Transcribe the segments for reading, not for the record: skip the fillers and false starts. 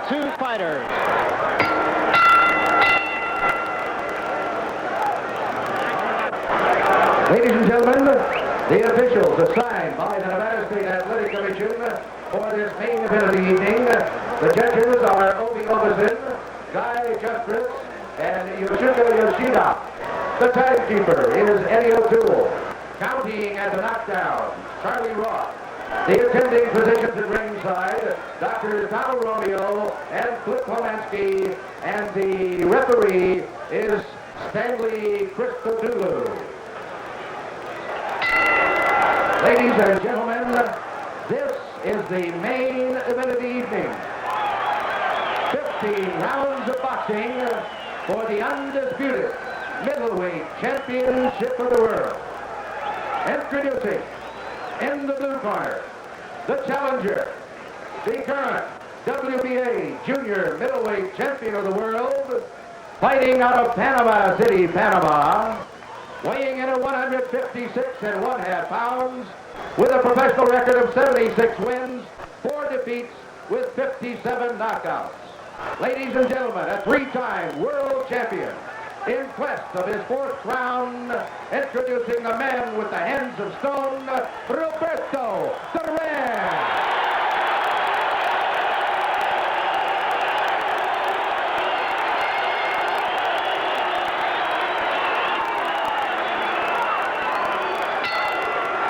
two fighters. Ladies and gentlemen, the officials assigned by the Nevada State Athletic Commission for this main event of the evening. The judges are Obi Oberson, Guy Justice, and Yoshiko Yoshida. The timekeeper is Eddie O'Toole. Counting at the knockdown, Charlie Roth. The attending physicians at ringside, Dr. Donald Romeo and Flip Polanski, and the referee is Stanley Christodoulou. Ladies and gentlemen, this is the main event of the evening. 15 rounds of boxing for the undisputed middleweight championship of the world. Introducing, in the blue corner, the challenger, the current WBA junior middleweight champion of the world, fighting out of Panama City, Panama, weighing in at 156 1/2 pounds, with a professional record of 76 wins, 4 defeats, with 57 knockouts. Ladies and gentlemen, a three-time world champion, in quest of his fourth crown, introducing the man with the hands of stone, Roberto Duran.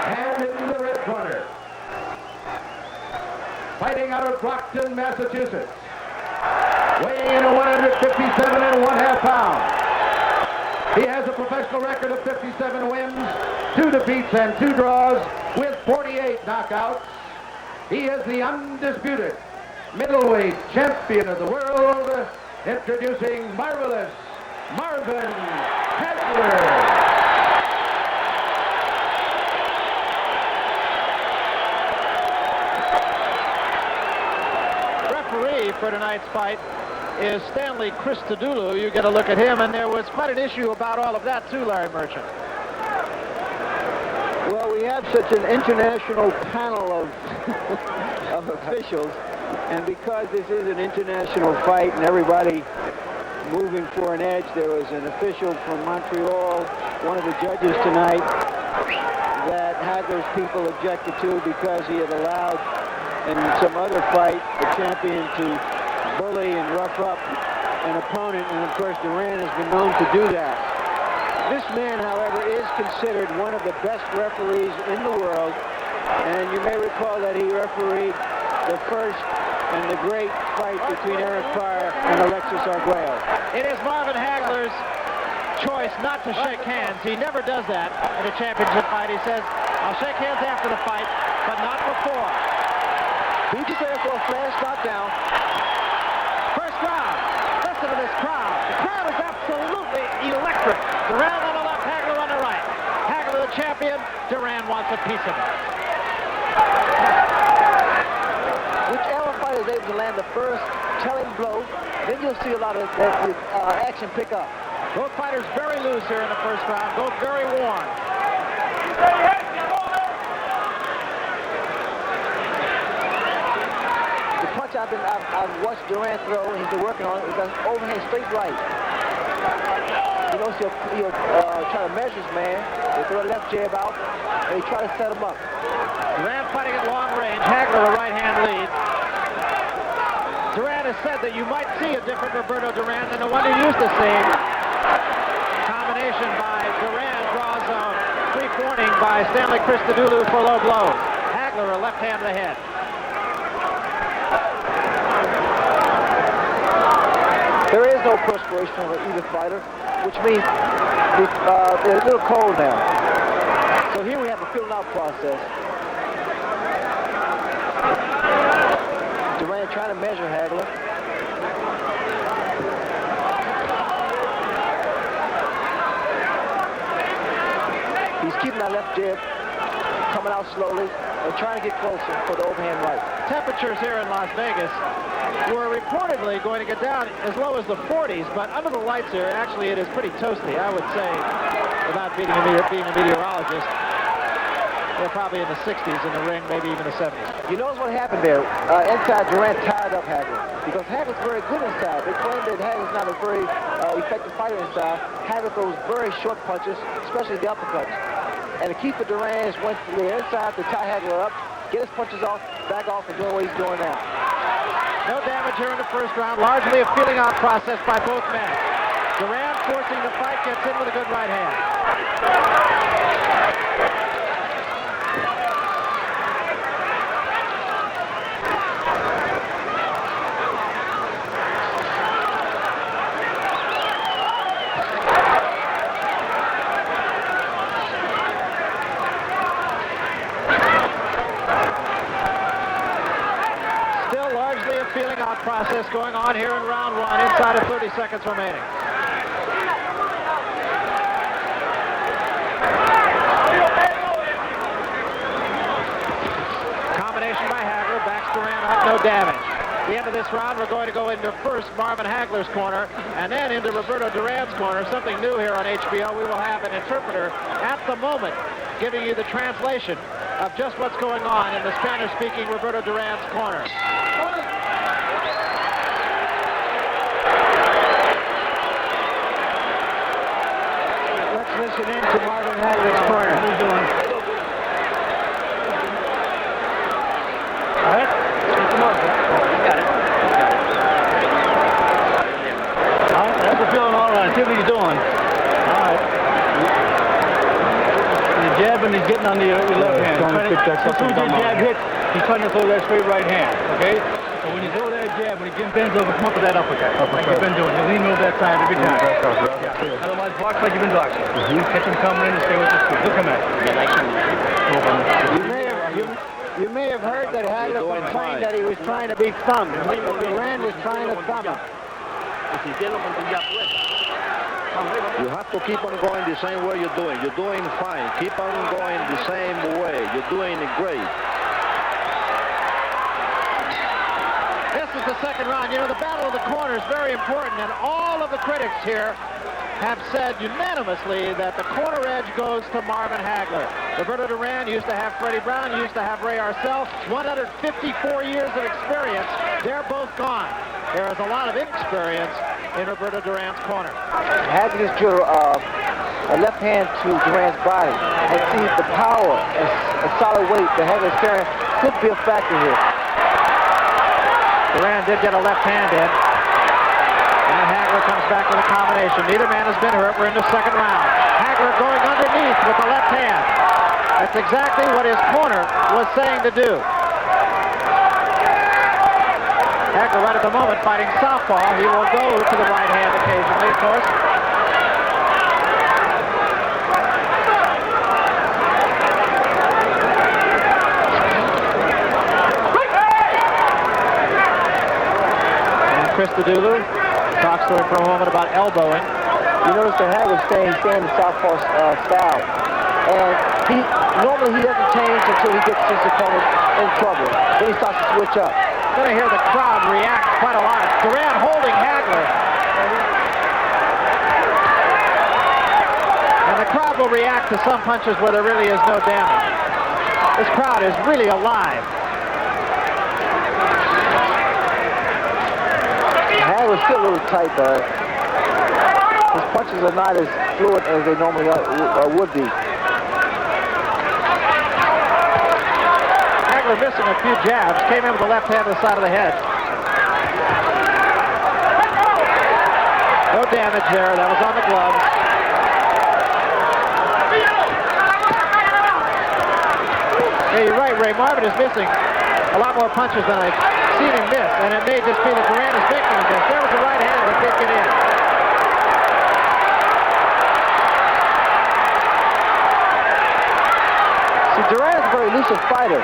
And in the red corner, fighting out of Brockton, Massachusetts, weighing in at 157 1/2 pounds. He has a professional record of 57 wins, 2 defeats, and 2 draws, with 48 knockouts. He is the undisputed middleweight champion of the world, introducing marvelous Marvin Hagler. Referee for tonight's fight is Stanley Christodoulou. You get a look at him, and there was quite an issue about all of that too, Larry Merchant. Well, we have such an international panel of of officials, and because this is an international fight and everybody moving for an edge, there was an official from Montreal, one of the judges tonight, that Hagler's people objected to because he had allowed in some other fight the champion to bully and rough up an opponent, and of course Duran has been known to do that. This man, however, is considered one of the best referees in the world, and you may recall that he refereed the first and the great fight between Eric Pryor and Alexis Arguello. It is Marvin Hagler's choice not to shake hands. He never does that in a championship fight. He says, I'll shake hands after the fight, but not before. Be prepared for a flash knockdown. First round. Listen to this crowd. The crowd is absolutely electric. Duran on the left, Hagler on the right. Hagler the champion. Duran wants a piece of it. Whichever fighter is able to land the first telling blow, then you'll see a lot of action pick up. Both fighters very loose here in the first round. Both very worn. I've watched Duran throw, and he's been working on it. He's got an overhand straight right. You know, so he'll try to measure his man. He'll throw a left jab out, and he try to set him up. Duran fighting at long range. Hagler a right-hand lead. Duran has said that you might see a different Roberto Duran than the one you used to see. Combination by Duran draws a brief warning by Stanley Christodoulou for low blows. Hagler a left hand to the head. There is no perspiration for either fighter, which means they're a little cold now. So here we have a filling out process. Duran trying to measure Hagler. He's keeping that left jab coming out slowly and trying to get closer for the overhand right. Temperatures here in Las Vegas were reportedly going to get down as low as the 40s, but under the lights here, actually it is pretty toasty, I would say, without being a meteorologist. They're probably in the 60s in the ring, maybe even the 70s. You notice what happened there? Inside, Duran tied up Hagler because Hagler's very good inside. They claim that Hagler's not a very effective fighter inside. Hagler throws very short punches, especially the uppercuts. And the key for Duran is when they're inside to tie Hagler up, get his punches off, back off, and doing what he's doing now. No damage here in the first round. Largely a feeling out process by both men. Duran forcing the fight, gets in with a good right hand. Feeling out process going on here in round one, inside of 30 seconds remaining. Combination by Hagler, backs Duran up, no damage. At the end of this round, we're going to go into first Marvin Hagler's corner and then into Roberto Duran's corner. Something new here on HBO. We will have an interpreter at the moment giving you the translation of just what's going on in the Spanish-speaking Roberto Duran's corner. Listen in to Marvin Hagler's corner. What are you doing? All right? Come on. You got it. All right, that's the feeling all right. See what he's doing. All right. He's jabbing, he's getting on the left hand. As soon as the jab hits, he's trying to throw that straight right hand. Okay? So when you throw that jab, when he bends over, come up with that uppercut. Like you've been doing. You lean over that side every time. Yeah. Otherwise, box like you've been boxing. Catch him coming in and stay with his feet. Look at him. You may have heard that Hagler complained that he was trying to be thumbed. Duran was trying to thumb him. You have to keep on going the same way you're doing. You're doing fine. Keep on going the same way. You're doing great. This is the second round. You know, the battle of the corner is very important, and all of the critics here have said unanimously that the corner edge goes to Marvin Hagler. Roberto Duran used to have Freddie Brown, used to have Ray Arcel, 154 years of experience. They're both gone. There is a lot of inexperience in Roberto Duran's corner. Hagler just drew a left hand to Duran's body. And see, the power and solid weight that Hagler's carrying could be a factor here. Duran did get a left hand in. And Hagler comes back with a combination. Neither man has been hurt. We're in the second round. Hagler going underneath with the left hand. That's exactly what his corner was saying to do. Hagler right at the moment fighting southpaw. He will go to the right hand occasionally, of course. And Christodoulou talks to him for a moment about elbowing. You notice that Hagler's staying the southpaw style. And normally he doesn't change until he gets his opponent in trouble. Then he starts to switch up. Going to hear the crowd react quite a lot. Duran holding Hagler. And the crowd will react to some punches where there really is no damage. This crowd is really alive. Hagler's still a little tight, though. His punches are not as fluid as they normally would be. Hagler missing a few jabs. Came in with the left hand to the side of the head. No damage there. That was on the gloves. Yeah, you're right, Ray. Marvin is missing a lot more punches than I've seen him miss. And it may just be that Duran is making him miss. There was the right hand that did get in. See, Duran is a very elusive fighter.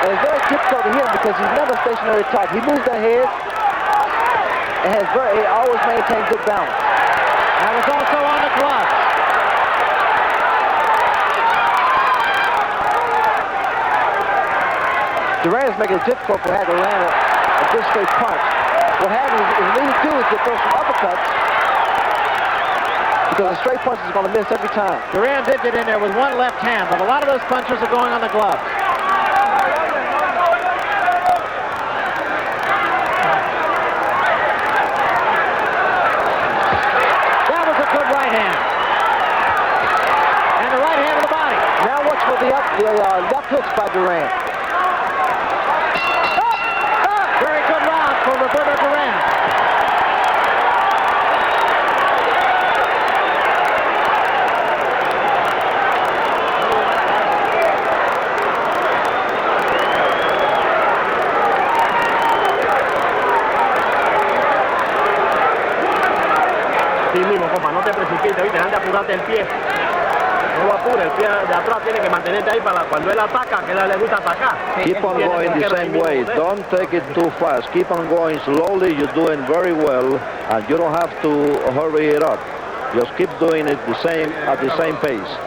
And it's very difficult to hit him because he's never stationary top. He moves that head and he always maintains good balance. That was also on the glove. Duran is making it difficult for Hagler to land a good straight punch. What Hagler is needing to do is to throw some uppercuts to because the straight punches are going to miss every time. Duran did get in there with one left hand, but a lot of those punches are going on the gloves. That was a good right hand. And the right hand to the body. Now watch for the left hooks by Duran. Very good round for Roberto Duran. Sí mismo, compa, no te precipites, ¿viste? Anda, apurate el pie. No lo apure, el pie de atrás tiene que mantenerte ahí para cuando él ataca, que le gusta atacar. Keep on going the same way. Don't take it too fast. Keep on going slowly. You're doing very well, and you don't have to hurry it up. Just keep doing it the same at the same pace.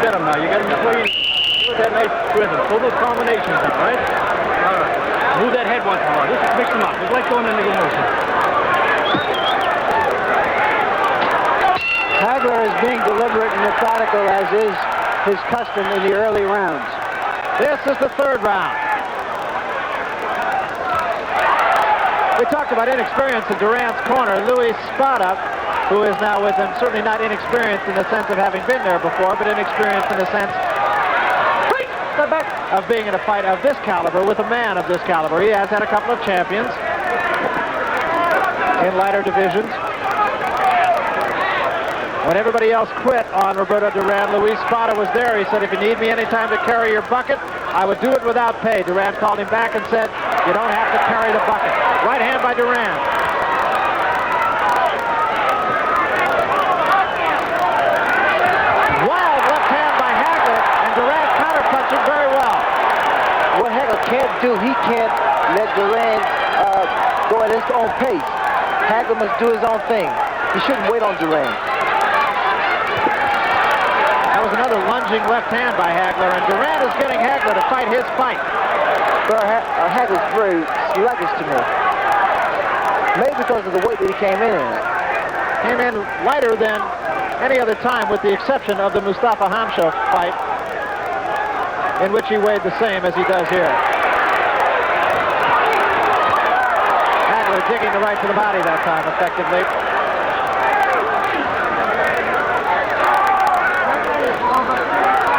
Get him now. You got him playing with that nice rhythm. Pull those combinations up, right? All right. Move that head once in a while. Just mix them up. It's like going in the motion. Hagler is being deliberate and methodical, as is his custom in the early rounds. This is the third round. We talked about inexperience in Duran's corner. Luis Spada, who is now with him, certainly not inexperienced in the sense of having been there before, but inexperienced in the sense of being in a fight of this caliber with a man of this caliber. He has had a couple of champions in lighter divisions. When everybody else quit on Roberto Duran, Luis Spada was there. He said, if you need me anytime to carry your bucket, I would do it without pay. Duran called him back and said, you don't have to carry the bucket. Right hand by Duran. Wild left hand by Hagler, and Duran counter-punching very well. What Hagler can't do, he can't let Duran go at his own pace. Hagler must do his own thing. He shouldn't wait on Duran. That was another lunging left hand by Hagler, and Duran is getting Hagler to fight his fight. But Hagler's very sluggish to me. Maybe because of the weight that he came in at. Came in lighter than any other time, with the exception of the Mustafa Hamsho fight, in which he weighed the same as he does here. Hagler digging the right to the body that time effectively.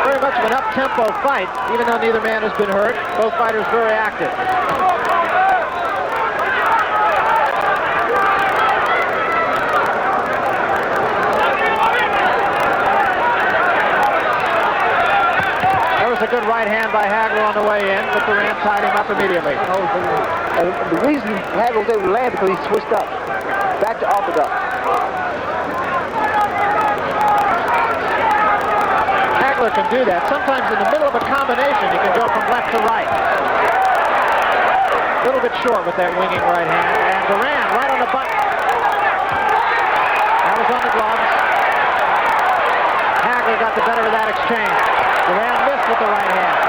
Very much of an up-tempo fight, even though neither man has been hurt. Both fighters very active. A good right hand by Hagler on the way in, but Duran tied him up immediately. The reason Hagler was able to land because he switched up, back to orthodox. Hagler can do that. Sometimes in the middle of a combination, he can go from left to right. A little bit short with that winging right hand, and Duran right on the button. That was on the gloves. Hagler got the better of that exchange. Duran missed with the right hand,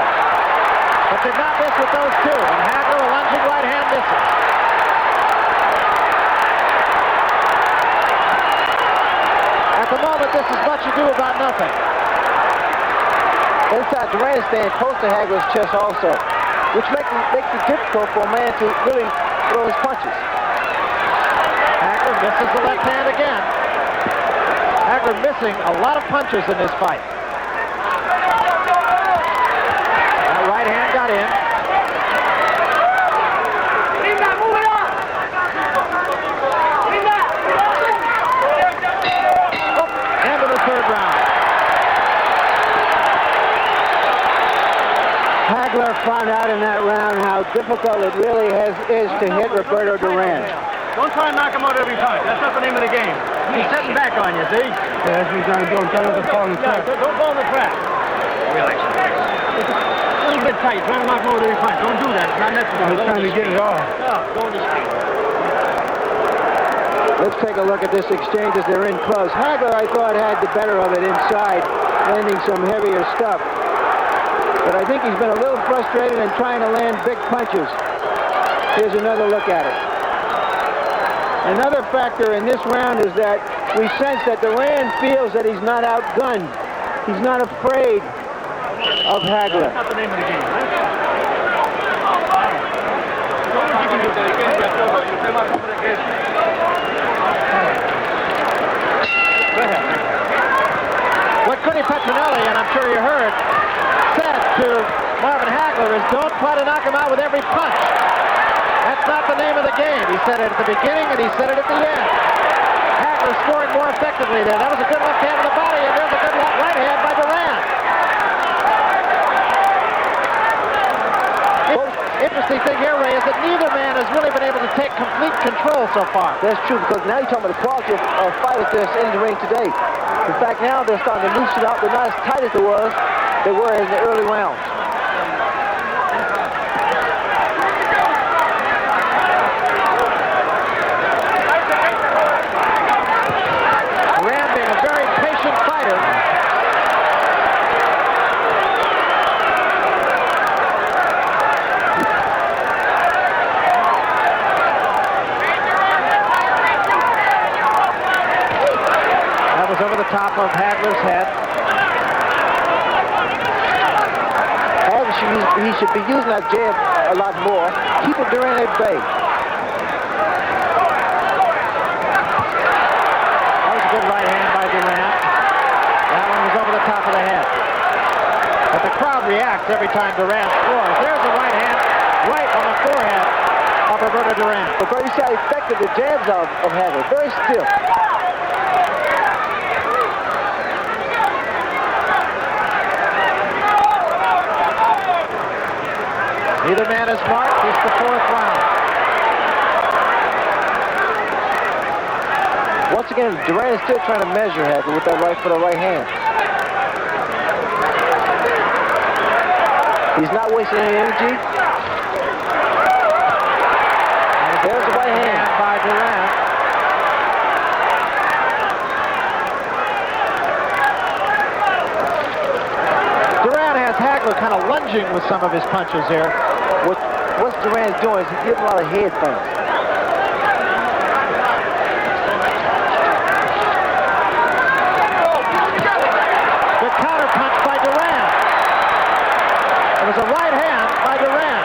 but did not miss with those two. And Hagler, a lunging right hand, misses. At the moment, this is much ado about nothing. Inside, Duran staying close to Hagler's chest also, which makes it difficult for a man to really throw his punches. Hagler misses the left hand again. Hagler missing a lot of punches in this fight. Right hand got in. End of the third round. Hagler found out in that round how difficult it really is to hit Roberto Duran. Don't try and knock him out every time. That's not the name of the game. He's sitting back on you, see? Yeah, that's what he's trying to do. I'm trying not to fall in the trap. Don't fall in the trap. Relax. A little bit tight. Trying to knock him over every punch. Don't do that. It's not necessary. He's trying to get it off. No, go in the street. Let's take a look at this exchange as they're in close. Hagler, I thought, had the better of it inside, landing some heavier stuff. But I think he's been a little frustrated in trying to land big punches. Here's another look at it. Another factor in this round is that we sense that Duran feels that he's not outgunned. He's not afraid of Hagler. That's not the name of the game, right? Go ahead. What Connie Petronelli, and I'm sure you heard, said to Marvin Hagler is don't try to knock him out with every punch. That's not the name of the game. He said it at the beginning and he said it at the end. Hagler scoring more effectively there. That was a good left hand to the body, and there's a good right hand by Duran. Interesting thing here, Ray, is that neither man has really been able to take complete control so far. That's true, because now you're talking about the quality of fighters that's in the ring today. In fact, now they're starting to loosen up. They're not as tight as they were in the early rounds. Duran being a very patient fighter. Over the top of Hagler's head. He should be using that jab a lot more. Keep Duran at bay. That was a good right hand by Duran. That one was over the top of the head. But the crowd reacts every time Duran scores. There's a right hand right on the forehead of Roberto Duran. But you see how effective the jabs of Hagler. Very stiff. Neither man is marked. It's the fourth round. Once again, Duran is still trying to measure Hagler with that right foot or right hand. He's not wasting any energy. There's the right hand by Duran. Duran has Hagler kind of lunging with some of his punches here. What Duran's doing is he's giving a lot of head feints. The counter punch by Duran. It was a right hand by Duran.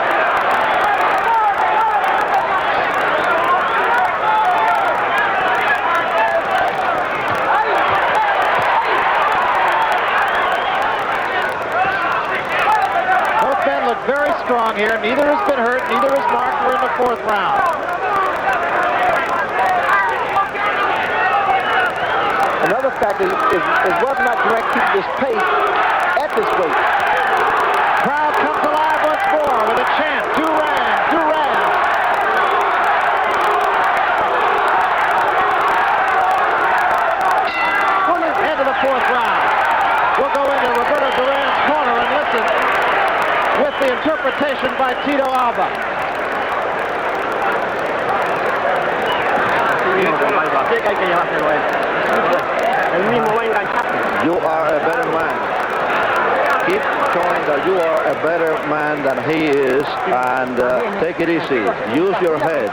Very strong here. Neither has been hurt. Neither is marked. We're in the fourth round. Another factor is whether or not Duran keeps this pace at this weight. Crowd comes alive once more with a chant. Duran, Duran. Into the fourth round. We'll go into Roberto Duran's corner and listen with the interpretation by Tito Alba. You are a better man. Keep showing that you are a better man than he is, and take it easy. Use your head.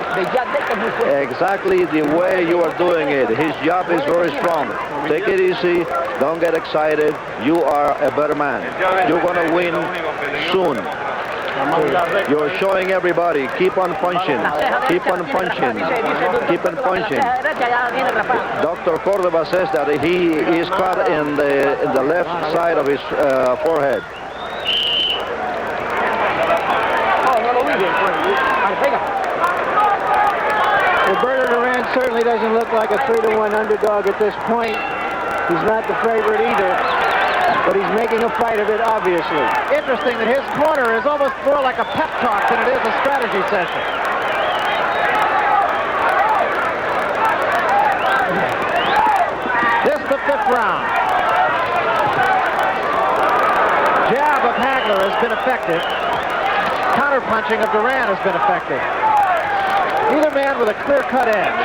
Exactly the way you are doing it. His jab is very strong. Take it easy. Don't get excited. You are a better man. You're going to win soon. You're showing everybody. Keep on punching. Keep on punching. Keep on punching. Dr. Cordova says that he is cut in the left side of his forehead. Roberto Duran certainly doesn't look like a 3-1 underdog at this point. He's not the favorite either, but he's making a fight of it, obviously. Interesting that his corner is almost more like a pep talk than it is a strategy session. This is the fifth round. Jab of Hagler has been effective. Counter-punching of Duran has been effective. Neither man with a clear-cut edge.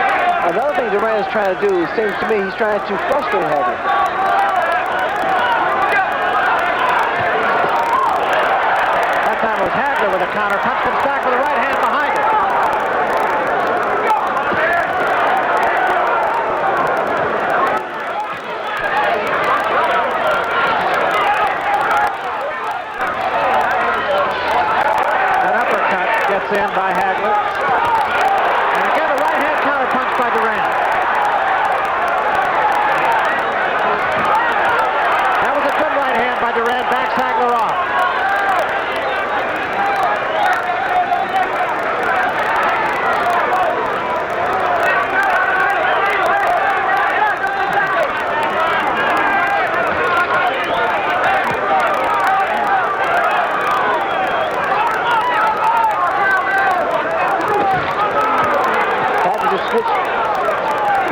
Another thing Duran is trying to do, it seems to me, he's trying to frustrate Hagler. counter punch, comes back with a right hand behind it. An uppercut gets in by Hagler. And again, a right hand counter punch by Duran. That was a good right hand by Duran, backs Hagler off.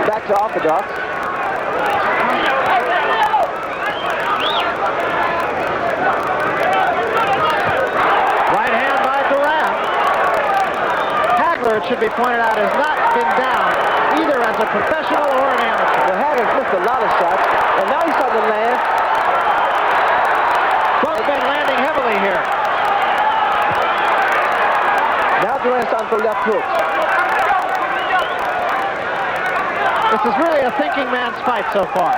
Back to orthodox. Right hand by Duran. Hagler, it should be pointed out, has not been down either as a professional or an amateur. Well, Hagler's missed a lot of shots, and now he's starting to land. Both men landing heavily here. Now Duran's starting to left hooks. This is really a thinking man's fight so far.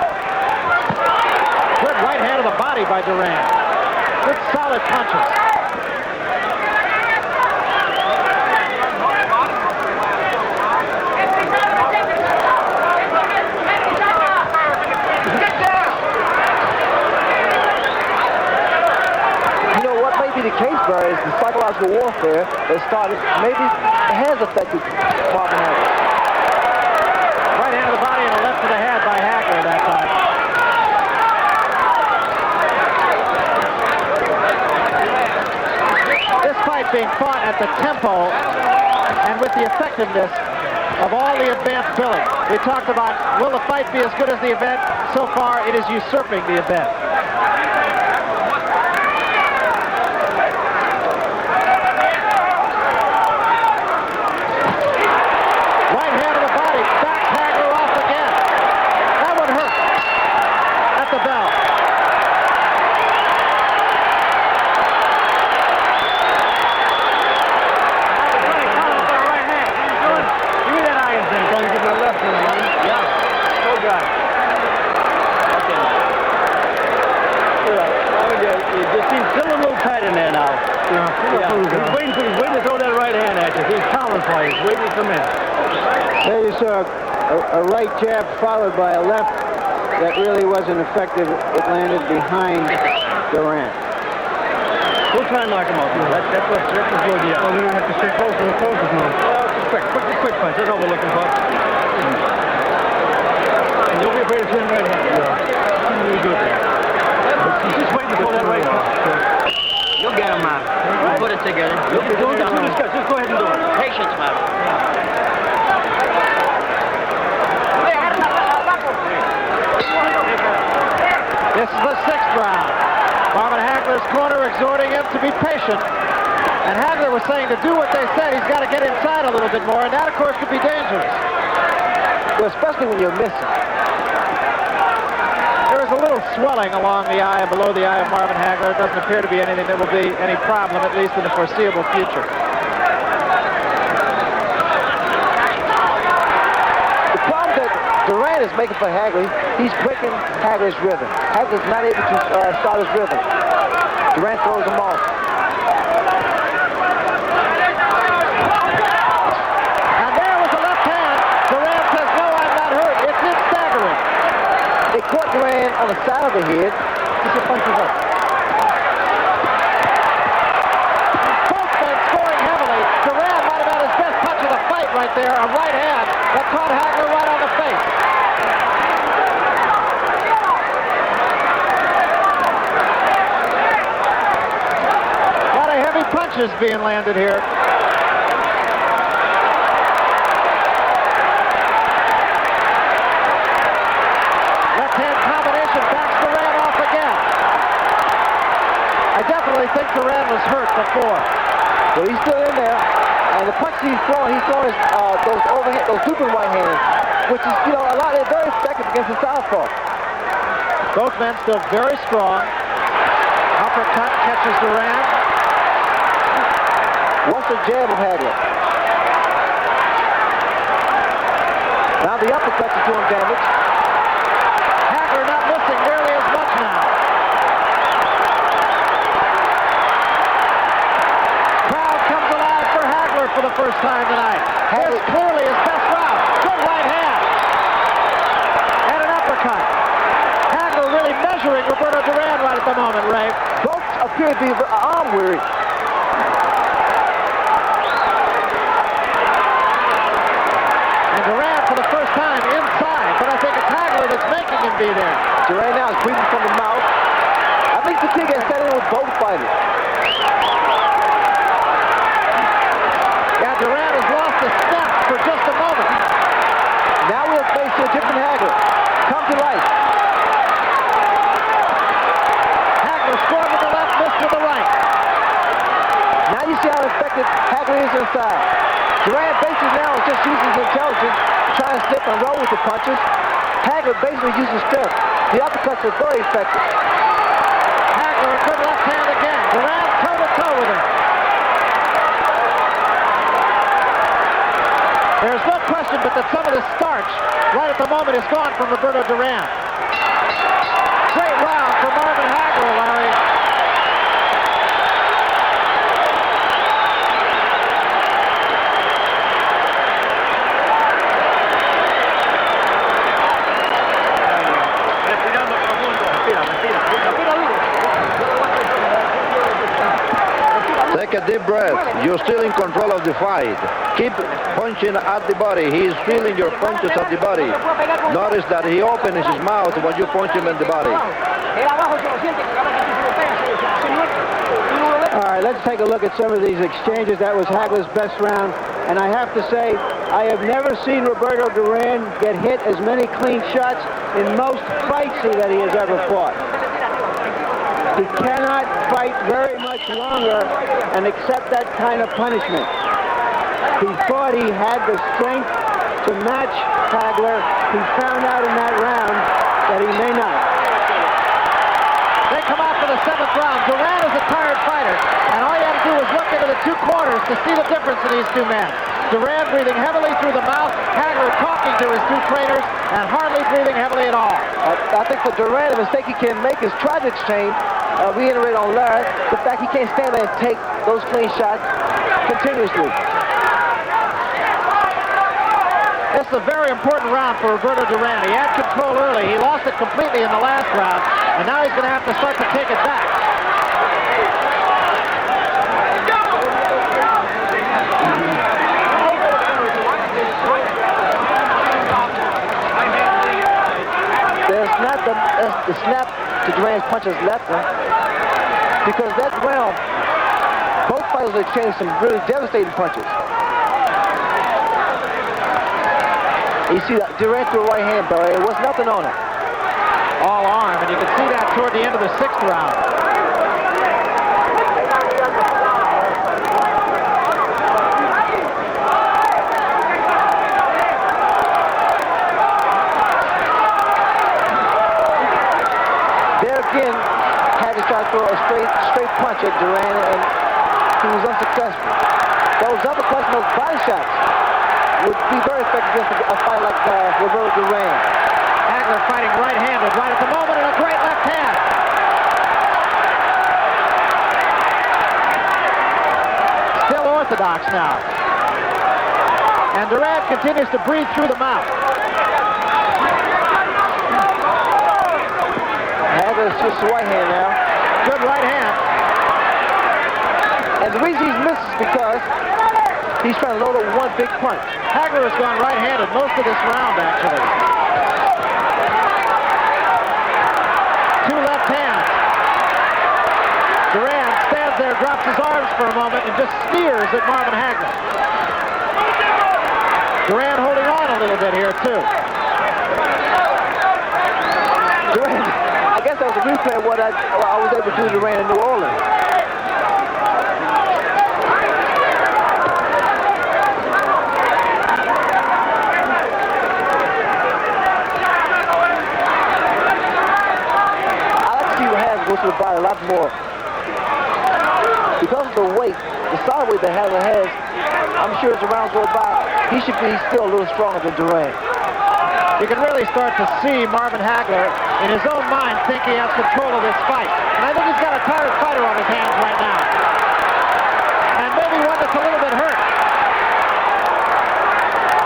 Good right hand to the body by Duran. Good solid punches. You know what may be the case, Barry, is the psychological warfare that started, maybe has affected Marvin Hagler. Right hand to the body and a left to the head by Hagler that time. This fight being fought at the tempo and with the effectiveness of all the advanced billing. We talked about, will the fight be as good as the event? So far, it is usurping the event. Right hand to the body, backs Hagler off again. That one hurt at the bell. Give me that iron thing. Trying to get my left one. Yeah. Oh, God. Okay. All right. It just seems still a little tight in there now. Yeah. He's waiting to throw that right hand at you. He's counting for you. He's waiting to come in. There you saw a right jab followed by a left that really wasn't effective. It landed behind Duran. We'll try and knock him out. That's what's good, yeah. Well, we're going to have to stay closer and closer now. Quick punch. That's all we're looking for. And don't be afraid to turn right hand. Yeah. Really good there. He's just waiting to throw that right hand. You'll get him, man. We'll put it together. Don't discuss. Just go ahead and do it. Patience, man. This is the 6th round. Marvin Hagler's corner exhorting him to be patient. And Hagler was saying to do what they said, he's got to get inside a little bit more, and that, of course, could be dangerous. Well, especially when you're missing. There is a little swelling along the eye and below the eye of Marvin Hagler. It doesn't appear to be anything that will be any problem, at least in the foreseeable future. The problem that Duran is making for Hagler, he's breaking Hagler's rhythm. Hagler's not able to start his rhythm. Duran throws him off. And there was a left hand. Duran says, no, I'm not hurt. It's in staggering. They caught Duran on the side of the head. He just punches up. Both men scoring heavily. Duran might have had his best punch of the fight right there, a right hand that caught Hagler right on the face. A lot of heavy punches being landed here. Left-hand combination backs Duran off again. I definitely think Duran was hurt before. Well, he's still in there. And the punches he's throwing those overhand, those super right hands, which is, you know, a lot, they're very effective against the southpaw. Both men still very strong. Uppercut catches Duran. What's the jab of Hagler? Now the uppercuts are doing damage. Hagler not missing nearly as much now. Crowd comes alive for Hagler for the first time tonight. Here's clearly his best round. Good right hand. And an uppercut. Hagler really measuring Roberto Duran right at the moment, Ray. Both appear to be arm weary. And Duran for the first time inside, but I think it's Hagler that's making him be there. Duran now is breathing from the mouth. I think fatigue has set in with both fighters. Yeah, Duran has lost a step for just a moment. Now we'll face a different Hagler. Come to life. Hagler scored with the left, missed with the right. Now you see how effective Hagler is inside. Duran basically now is just using his intelligence, trying to slip and roll with the punches. Hagler basically uses strength. The uppercuts are very effective. Hagler a good left hand again. Duran toe-to-toe with him. There's no question but that some of the starch right at the moment is gone from Roberto Duran. Great round for Marvin Hagler, Larry. Take a deep breath. You're still in control of the fight. Keep punching at the body. He is feeling your punches at the body. Notice that he opens his mouth when you punch him in the body. All right, let's take a look at some of these exchanges. That was Hagler's best round. And I have to say, I have never seen Roberto Duran get hit as many clean shots in most fights that he has ever fought. He cannot fight very much longer and accept that kind of punishment. He thought he had the strength to match Hagler. He found out in that round that he may not. They come out for the 7th round. Duran is a tired fighter, and all you have to do is look into the two corners to see the difference in these two men. Duran breathing heavily through the mouth, Hagler talking to his two trainers, and hardly breathing heavily at all. I think for Duran, the mistake he can make is try to exchange, reiterate on Larry, the fact he can't stand there and take those clean shots continuously. This is a very important round for Roberto Duran. He had control early. He lost it completely in the last round, and now he's going to have to start to take it back. There's not the snap to Duran's punches left him, because that round, both fighters exchanged some really devastating punches. You see that Duran threw a right hand, but there was nothing on it. All arm, and you can see that toward the end of the 6th round. There again, Hagler tried to throw a straight punch at Duran, and he was unsuccessful. Those uppercuts and those body shots would be very effective against a fight like Roberto Duran. Hagler fighting right-handed right at the moment, and a great left hand. Still orthodox now. And Duran continues to breathe through the mouth. Hagler's just a right hand now. Good right hand. And the reason he's missed is because he's trying to load up one big punch. Hagler has gone right-handed most of this round, actually. Two left hands. Duran stands there, drops his arms for a moment, and just sneers at Marvin Hagler. Duran holding on a little bit here, too. Duran, I guess that was a replay of what I was able to do to Duran in New Orleans. I like to see the hands go to the body a lot more. Because of the weight, the solid weight that Hagler has, I'm sure as the rounds go by, he should be still a little stronger than Duran. You can really start to see Marvin Hagler in his own mind think he has control of this fight. And I think he's got a tired fighter on his hands right now. And maybe one that's a little bit hurt.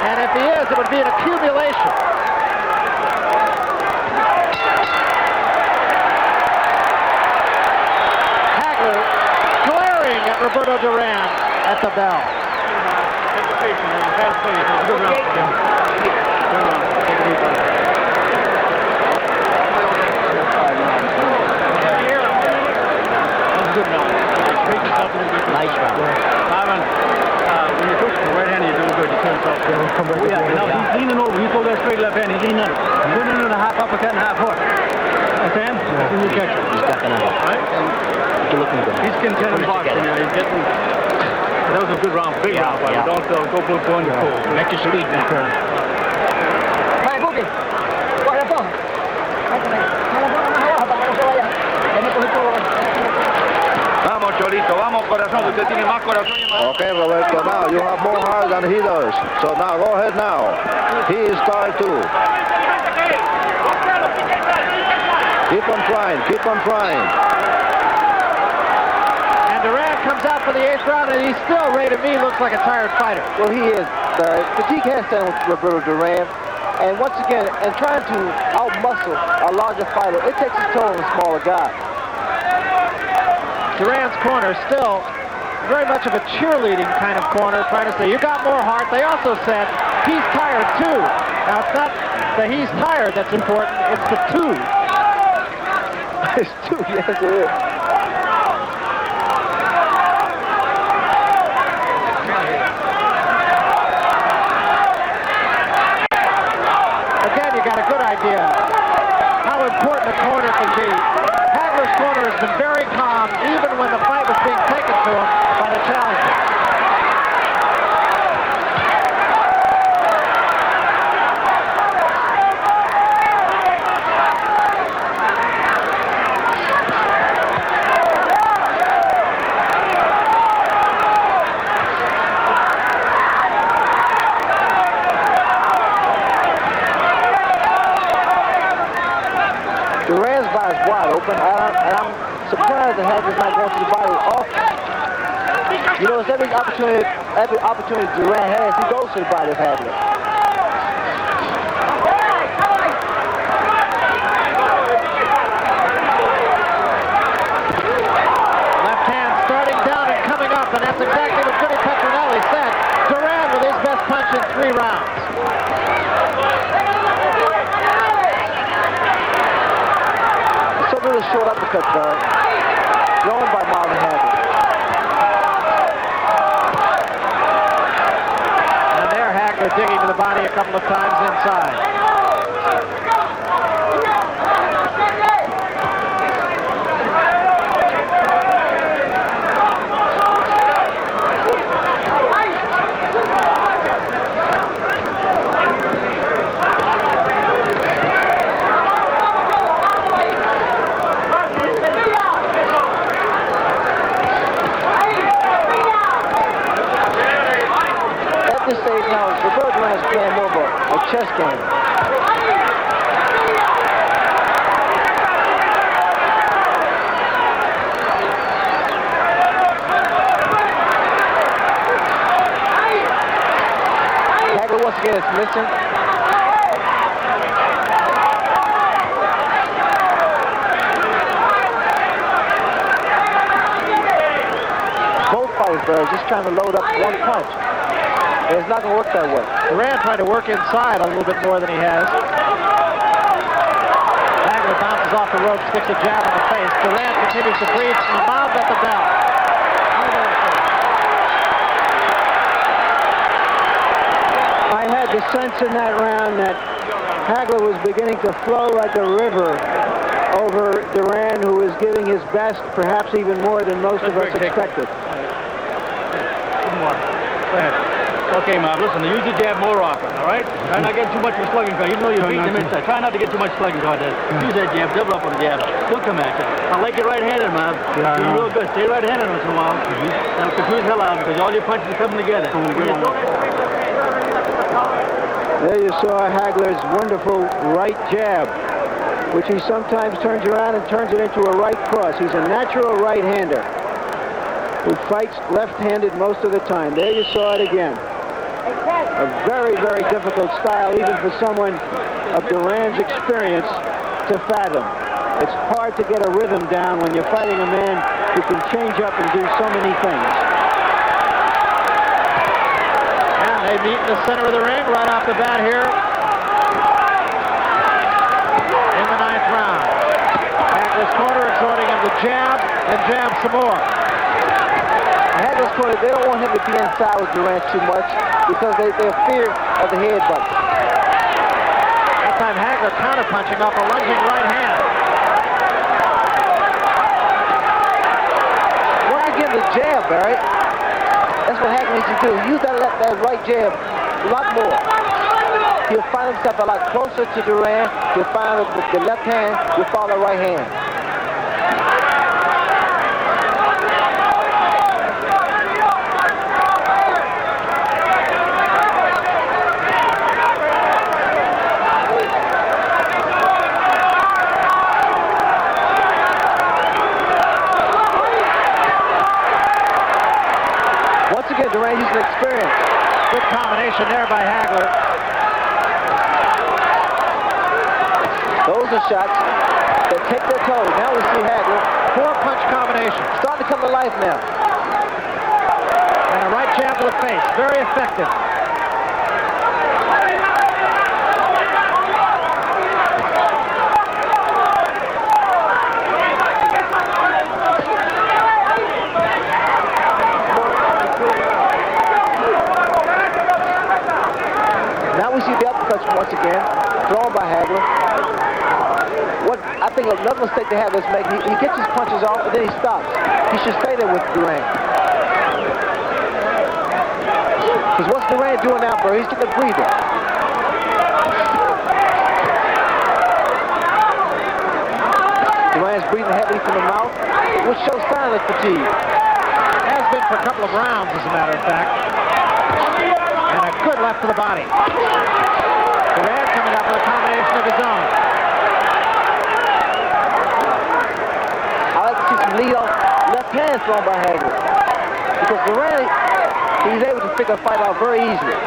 And if he is, it would be an accumulation. Hagler glaring at Roberto Duran at the bell. Nice round. Marvin, when you push the right hand, you do good. You turn yourself. He's leaning over. You throw that straight left hand. He's leaning under. He's putting it in a half uppercut and half hook. Understand? Then you catch him. He's got the number. Right? You're looking good. He's contending boxing. He's getting. That was a good round. Big round. But don't go on your toe. Let your speed now. Hey, Boogie. ¿Cuál es todo? Vamos, Cholito, vamos, corazón. Usted tiene más corazón y más. Okay, Roberto, now you have more heart than he does. So now, go ahead now. He is tired too. Keep on trying, keep on trying. And Duran comes out for the 8th round, and he's still, Ray, to me, looks like a tired fighter. Well, he is. The fatigue has to with Roberto Duran. And once again, and trying to out-muscle a larger fighter, it takes a toll on a smaller guy. Duran's corner still very much of a cheerleading kind of corner, trying to say, you got more heart. They also said, he's tired too. Now, it's not that he's tired that's important, it's the two. It's two, yes it is. Again, you got a good idea how important a corner can be. Hagler's corner has been very calm, even when the fight was being taken to him by the challenger. Duran's bar is wide open, and I'm surprised that Hagler's not going to the body often. You know, it's every opportunity Duran has, he goes to the body of Hagler. Left hand starting down and coming up, and that's exactly what Jimmy Petronelli said. Duran with his best punch in 3 rounds. Really short uppercut thrown by Marvin Hagler. And there Hagler digging to the body a couple of times inside. At this stage now, Roberto Duran is playing more of a chess game. Hagler once again is missing. Both fighters are just trying to load up one punch. And it's not going to work that way. Duran trying to work inside a little bit more than he has. Hagler bounces off the rope, sticks a jab in the face. Duran continues to breathe from the mouth at the bell. I had the sense in that round that Hagler was beginning to flow like a river over Duran, who was giving his best, perhaps even more than most of us expected. Go ahead. Go Okay, Marv, listen, use the jab more often, all right? Try not to get too much of a slugging card, even though you're beating him inside. Try not to get too much slugging card there. Use that jab, double up on the jab. He'll come at you. I like you right-handed, Marv. You're real good. Stay right-handed once in a while. That'll confuse the hell out of him because all your punches are coming together. There you saw Hagler's wonderful right jab, which he sometimes turns around and turns it into a right cross. He's a natural right-hander who fights left-handed most of the time. There you saw it again. A very, very difficult style, even for someone of Duran's experience, to fathom. It's hard to get a rhythm down when you're fighting a man who can change up and do so many things. And they meet in the center of the ring right off the bat here in the 9th round. Hagler's corner exhorting him to jab and jab some more. Hagler's corner, they don't want him to be inside with Duran too much because they fear of the headbutt. That time Hagler counter-punching off a lunging right hand. Once again, the jab, Barry. That's what Hagler needs to do. Use that right jab a lot more. He'll find himself a lot closer to Duran. He'll find the left hand, he'll follow the right hand. Once again, Duran using experience. Good combination there by Hagler. Those are shots that take their toll. Now we see Hagler. 4-punch combination. Starting to come to life now. And a right jab to the face. Very effective. Now we see the uppercuts once again, thrown by Hagler. What I think another mistake that Hagler's making, he gets his punches off, but then he stops. He should stay there with Duran. Because what's Duran doing now, bro? He's getting a breather. Duran's breathing heavily from the mouth, which shows signs of fatigue. Has been for a couple of rounds, as a matter of fact. And a good left to the body. Duran coming up with a combination of his own. I like to see some lead off left hand thrown by Hagler. Because Duran, he's able to figure a fight out very easily.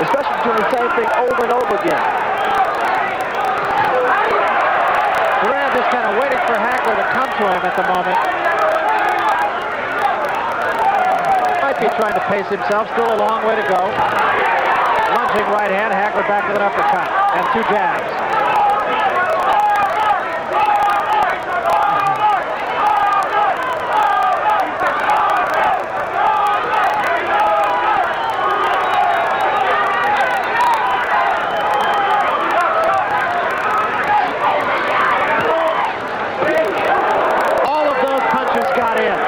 Especially doing the same thing over and over again. Duran just kind of waiting for Hagler to come to him at the moment. Might be trying to pace himself. Still a long way to go. Lunging right hand. Hagler back with an uppercut. And 2 jabs. All of those punches got in.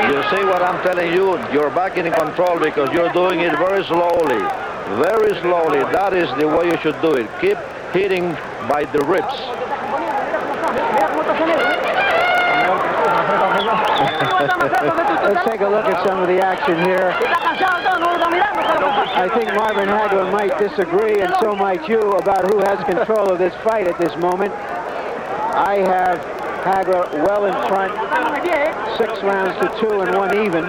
You see what I'm telling you? You're back in control because you're doing it very slowly. Very slowly. That is the way you should do it. Keep hitting by the ribs. Let's take a look at some of the action here. I think Marvin Hagler might disagree, and so might you, about who has control of this fight at this moment. I have Hagler well in front, 6 rounds to 2 and 1 even.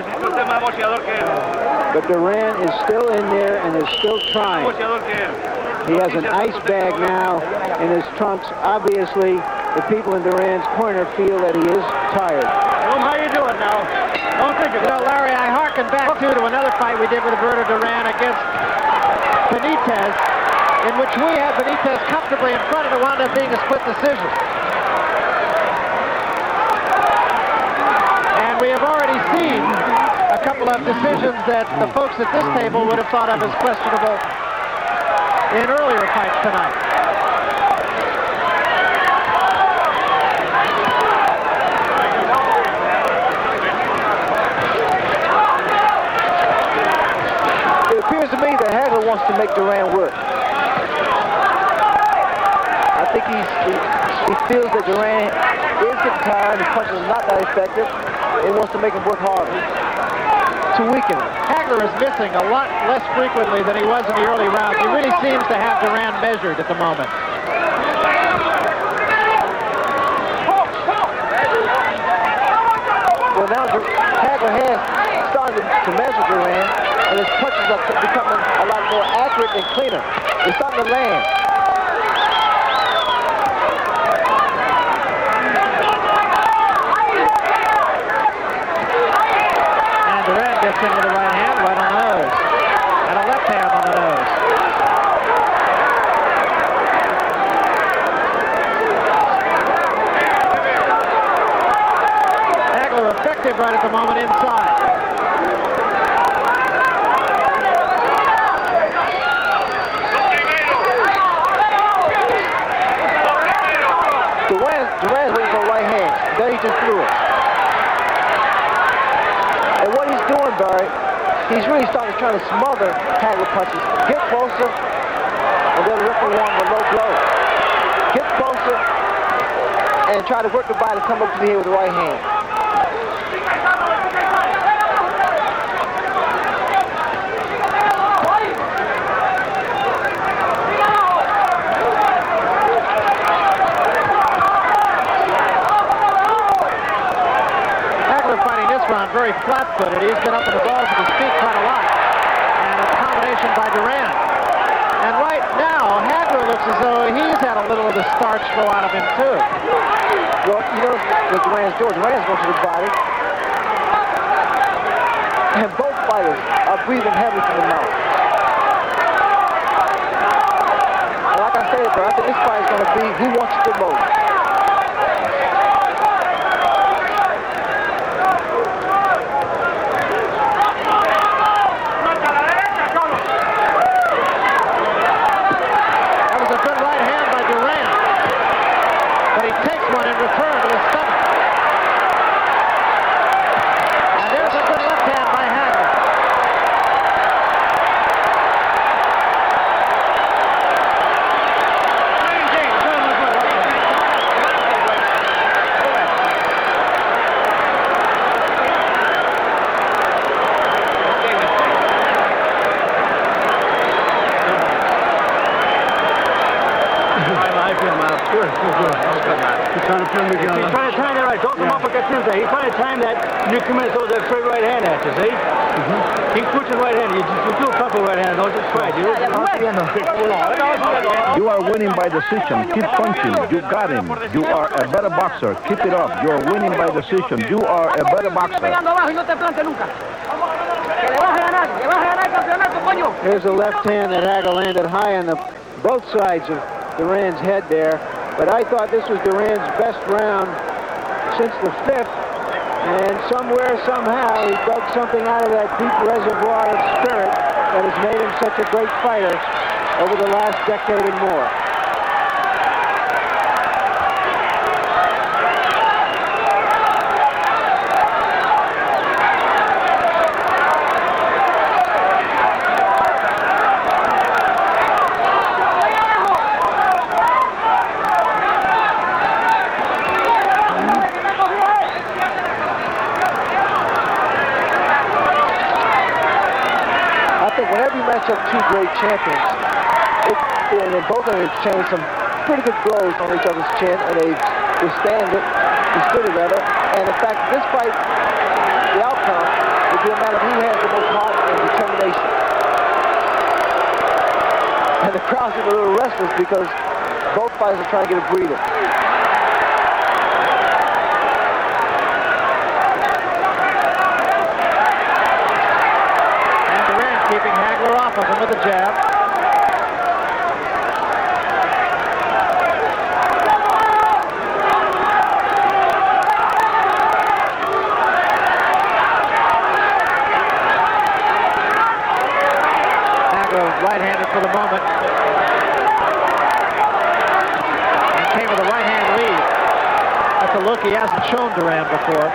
But Duran is still in there and is still trying. He has an ice bag now in his trunks. Obviously, the people in Duran's corner feel that he is tired. How you doing now? Don't think You know, Larry, I hearken back to another fight we did with Roberto Duran against Benitez, in which we had Benitez comfortably in front, and it wound up being a split decision. And we have already seen a couple of decisions that the folks at this table would have thought of as questionable in earlier fights tonight. It appears to me that Hagler wants to make Duran work. I think he feels that Duran is getting tired, his punches are not that effective, and he wants to make him work harder to weaken him. Hagler is missing a lot less frequently than he was in the early rounds. He really seems to have Duran measured at the moment. Well, now Hagler has started to measure Duran, and his punches are becoming a lot more accurate and cleaner. They're starting to land. And Duran gets in with a right hand right on the nose. And a left hand on the nose. Hagler effective right at the moment inside. Duran's waiting for a right hand. Then he just threw it. And what he's doing, Barry, he's really starting to try to smother Hagler punches. Get closer, and then rip one with a low blow. Get closer, and try to work the body to come up to the head with the right hand. Very flat-footed. He's been up in the balls with his feet quite a lot. And a combination by Duran. And right now, Hagler looks as though he's had a little of the starch go out of him, too. Well, you notice what Duran's doing. Duran's going to the body. And both fighters are breathing heavy from the mouth. And like I said, bro, I think this fight is going to be who wants it the most. He's trying to turn me down. He's trying to time that right. Don't come up with that Tuesday. He's trying to time that. You come in and throw that straight right hand at you, see? Keep switching right hand. You feel comfortable right hand. Don't just try it. You are winning by decision. Keep punching. You got him. You are a better boxer. Keep it up. You are winning by decision. You are a better boxer. Here's a left hand that Hagler landed high on both sides of Duran's head there. But I thought this was Duran's best round since the 5th. And somewhere, somehow, he dug something out of that deep reservoir of spirit that has made him such a great fighter over the last decade and more. Up two great champions, and both of them exchanged some pretty good blows on each other's chin, and they withstand it, stood together. And in fact, this fight, the outcome would be a matter of who has the most heart and determination. And the crowd's a little restless because both fighters are trying to get a breather. Keeping Hagler off of him with a jab. Hagler right-handed for the moment. That's a look he hasn't shown Duran before.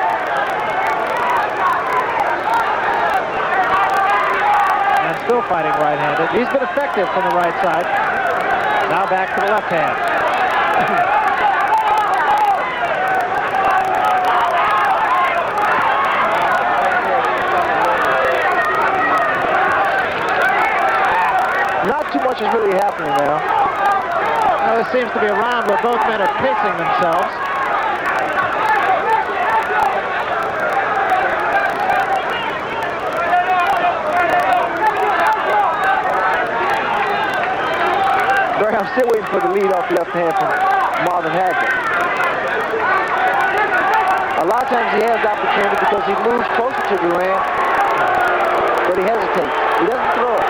And still fighting right-handed. He's been effective from the right side. Now back to the left hand. Not too much is really happening now. Now, this seems to be a round where both men are pacing themselves. Barry, I'm still waiting for the lead-off left hand from Marvin Hagler. A lot of times he has the opportunity because he moves closer to Duran, but he hesitates. He doesn't throw it.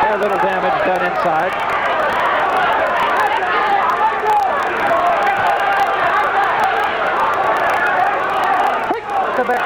A little damage done inside. Come back.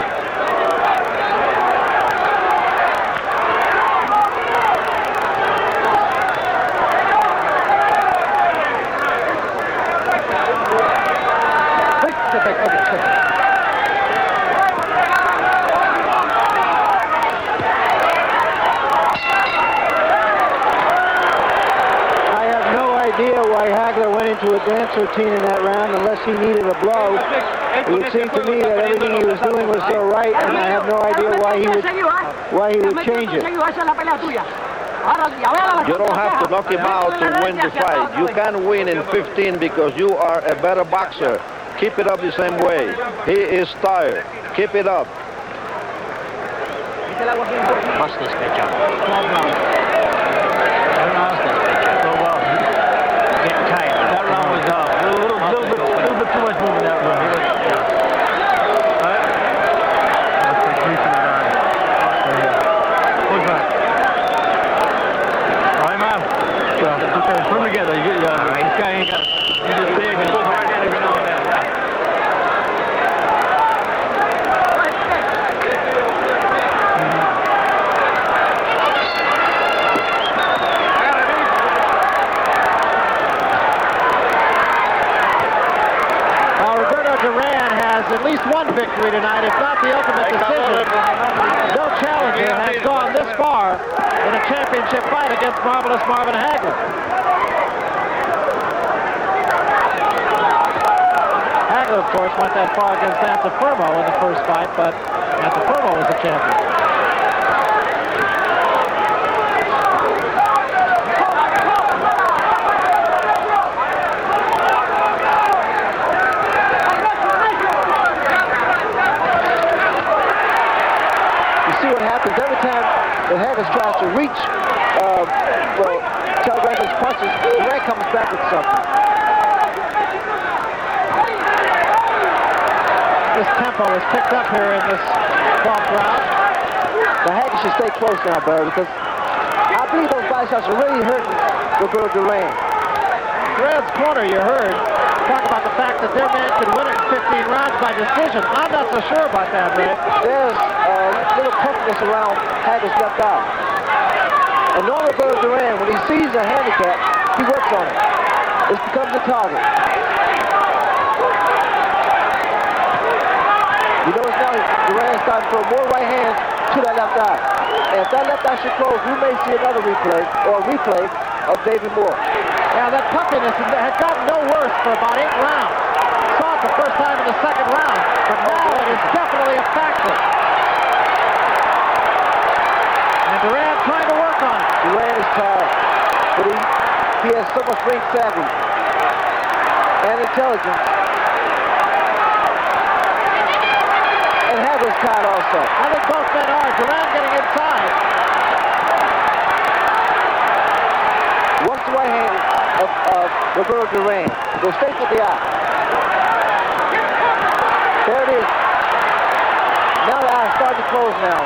Why Hagler went into a dance routine in that round unless he needed a blow. It would seem to me that everything he was doing was so right, and I have no idea why he would change it. You don't have to knock him out to win the fight. You can win in 15 because you are a better boxer. Keep it up the same way. He is tired. Keep it up. Bust this bitch up. That round was a little bit too much movement that round. Pull back. All right, man. Put them together. This guy ain't got. He's just big and goes hard at every now and then. At least one victory tonight, if not the ultimate decision. No challenger has gone this far in a championship fight against marvelous Marvin Hagler. Hagler, of course, went that far against Antifermo in the first fight, but Antifermo was the champion. Every time the Hagler tries to reach, telegraph his punches, Duran comes back with something. This tempo is picked up here in this 12th round. The Hagler should stay close now, Barry, because I believe those body shots are really hurting Roberto Duran. Duran's corner, you heard, talk about the fact that their man could win it in 15 rounds by decision. I'm not so sure about that, Ray. There's a little toughness around Hagler's left eye. And knowing Roberto Duran, when he sees a handicap, he works on it. It becomes a target. You notice now Duran's starting to throw more right hands to that left eye. And if that left eye should close, we may see another replay, or a replay of David Moore. Yeah, that puffiness has gotten no worse for about 8 rounds. Saw it the first time in the second round, but now it is definitely a factor. And Duran trying to work on it. Duran is tired, but he has so much ring savvy and intelligence. And Hagler's tired also. I think both men are. Duran getting inside. Watch the right hand of Roberto Duran. Go straight to the eye. There it is. Now the eye is starting to close now.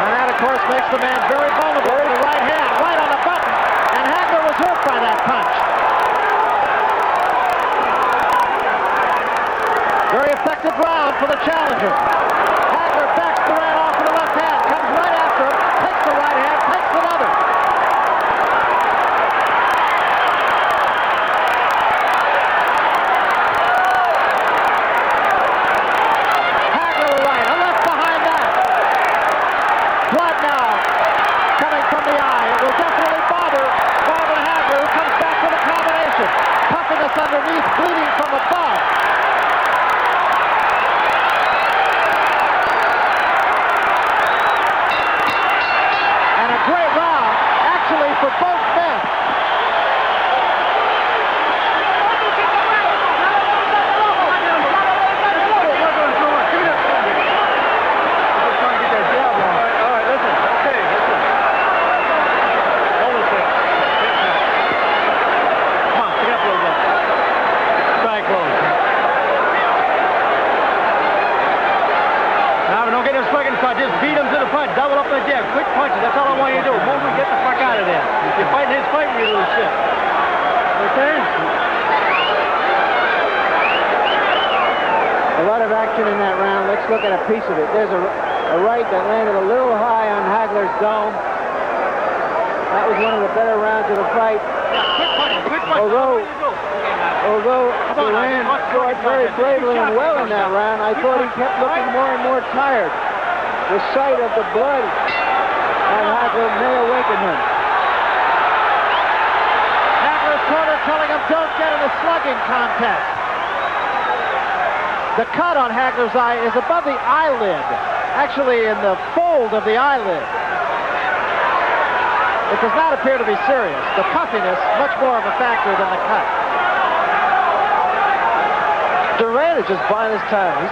And that, of course, makes the man very vulnerable with the right hand, right on the button. And Hagler was hurt by that punch. Very effective round for the challenger. Hagler backs Duran off with the left hand, comes right after him, takes the right hand, takes another. Hagler a right, a left behind that. Blood now coming from the eye. It will definitely bother Marvin Hagler, who comes back with a combination. Puffiness underneath, bleeding from above. And a great round, actually, for both men. Just beat him to the punch, double up the jab, quick punches, that's all I want you to do. Move and get the fuck out of there. You're fighting his fight, you little shit. Okay? A lot of action in that round. Let's look at a piece of it. There's a right that landed a little high on Hagler's dome. That was one of the better rounds of the fight. Quick punch. Although Duran fought very bravely and well in that round, I thought he kept looking more and more tired. The sight of the blood on Hagler may awaken him. Hagler's corner telling him don't get in a slugging contest. The cut on Hagler's eye is above the eyelid, actually in the fold of the eyelid. It does not appear to be serious. The puffiness, much more of a factor than the cut. Duran is just buying his time.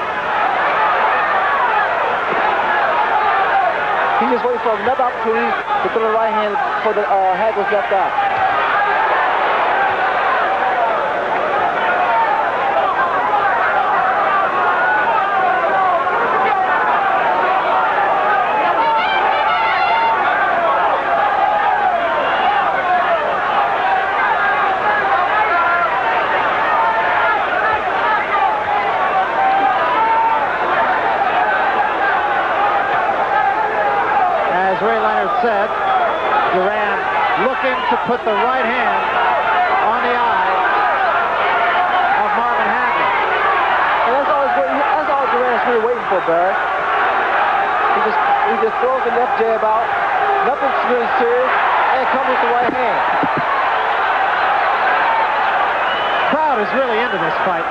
He's just waiting for another opportunity to throw the right hand for the Hagler's left eye. Said, Duran looking to put the right hand on the eye of Marvin Hagler. And that's all Duran's really waiting for, Barry. He just throws the left jab out, nothing's really serious, and comes with the right hand. Crowd is really into this fight.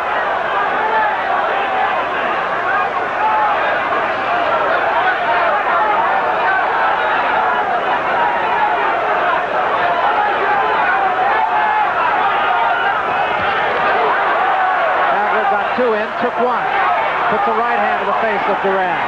Two in, took one. Puts the right hand to the face of Duran.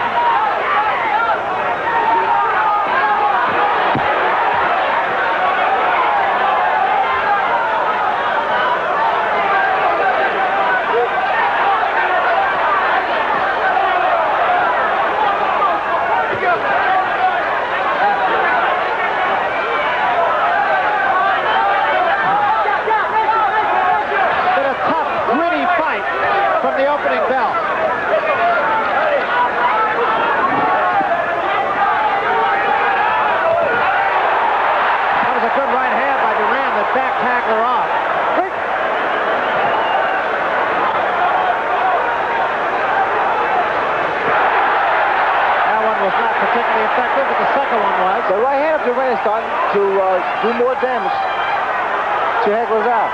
From the opening bell. That was a good right hand by Duran that backed Hagler off. That one was not particularly effective, but the second one was. The right hand of Duran is starting to do more damage to Hagler's eye.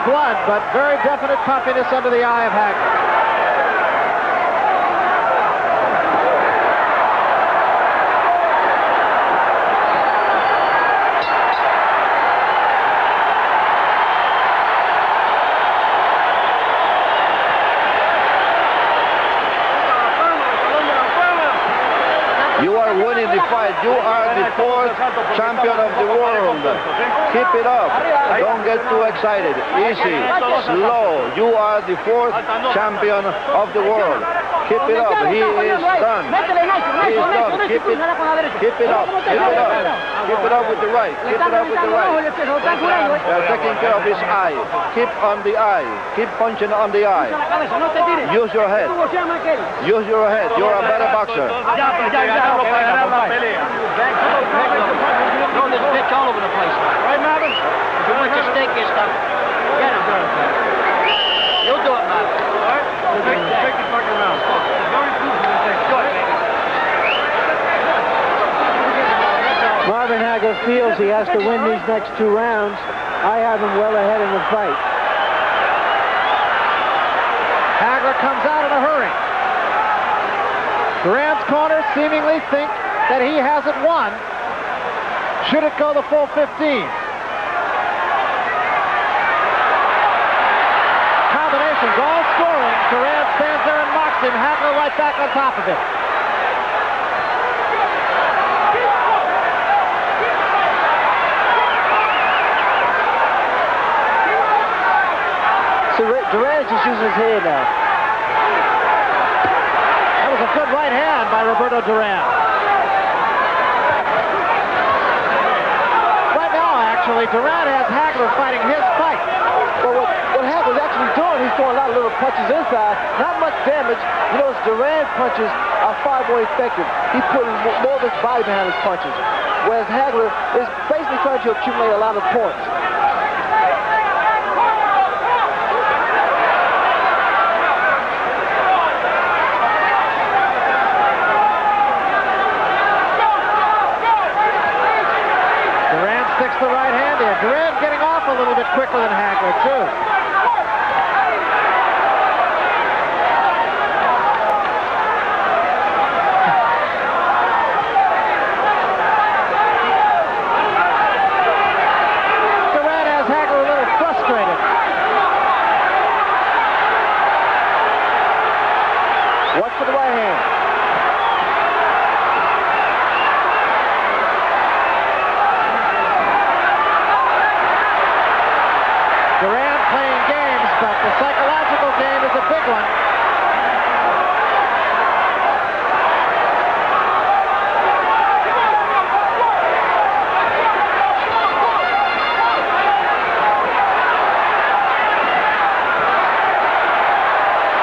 Blood, but very definite puffiness under the eye of Hagler. You are winning the fight. You are the fourth champion of the world. Keep it up. Don't get too excited. Easy, slow. You are the fourth champion of the world. Keep it up. He is done. He is done. Keep it up. Keep it up. Keep it up with the right. Keep it up with the right. They're taking care of his eye. Keep on the eye. Keep punching on the eye. Use your head. Use your head. You're a better boxer. Throw this bitch all over the place. Right, Marvin? If you want your steak and stuff, get him. You'll do it, Marvin. All right? Take the fucking round. Very Marvin Hagler feels he has to win these next 2 rounds. I have him well ahead in the fight. Hagler comes out in a hurry. Duran's corner seemingly think that he hasn't won. Should it go the full 15? Combinations, all scoring. Duran stands there and mocks him. Hagler right back on top of it. So Duran is just using his head now. That was a good right hand by Roberto Duran. Actually, Duran has Hagler fighting his fight. But what Hagler's actually doing, he's throwing a lot of little punches inside. Not much damage. You know, Duran's punches are far more effective. He's putting more of his body behind his punches. Whereas Hagler is basically trying to accumulate a lot of points. The right hand here. Duran getting off a little bit quicker than Hagler, too. Duran has Hagler a little frustrated. Watch for the right hand. Duran playing games, but the psychological game is a big one.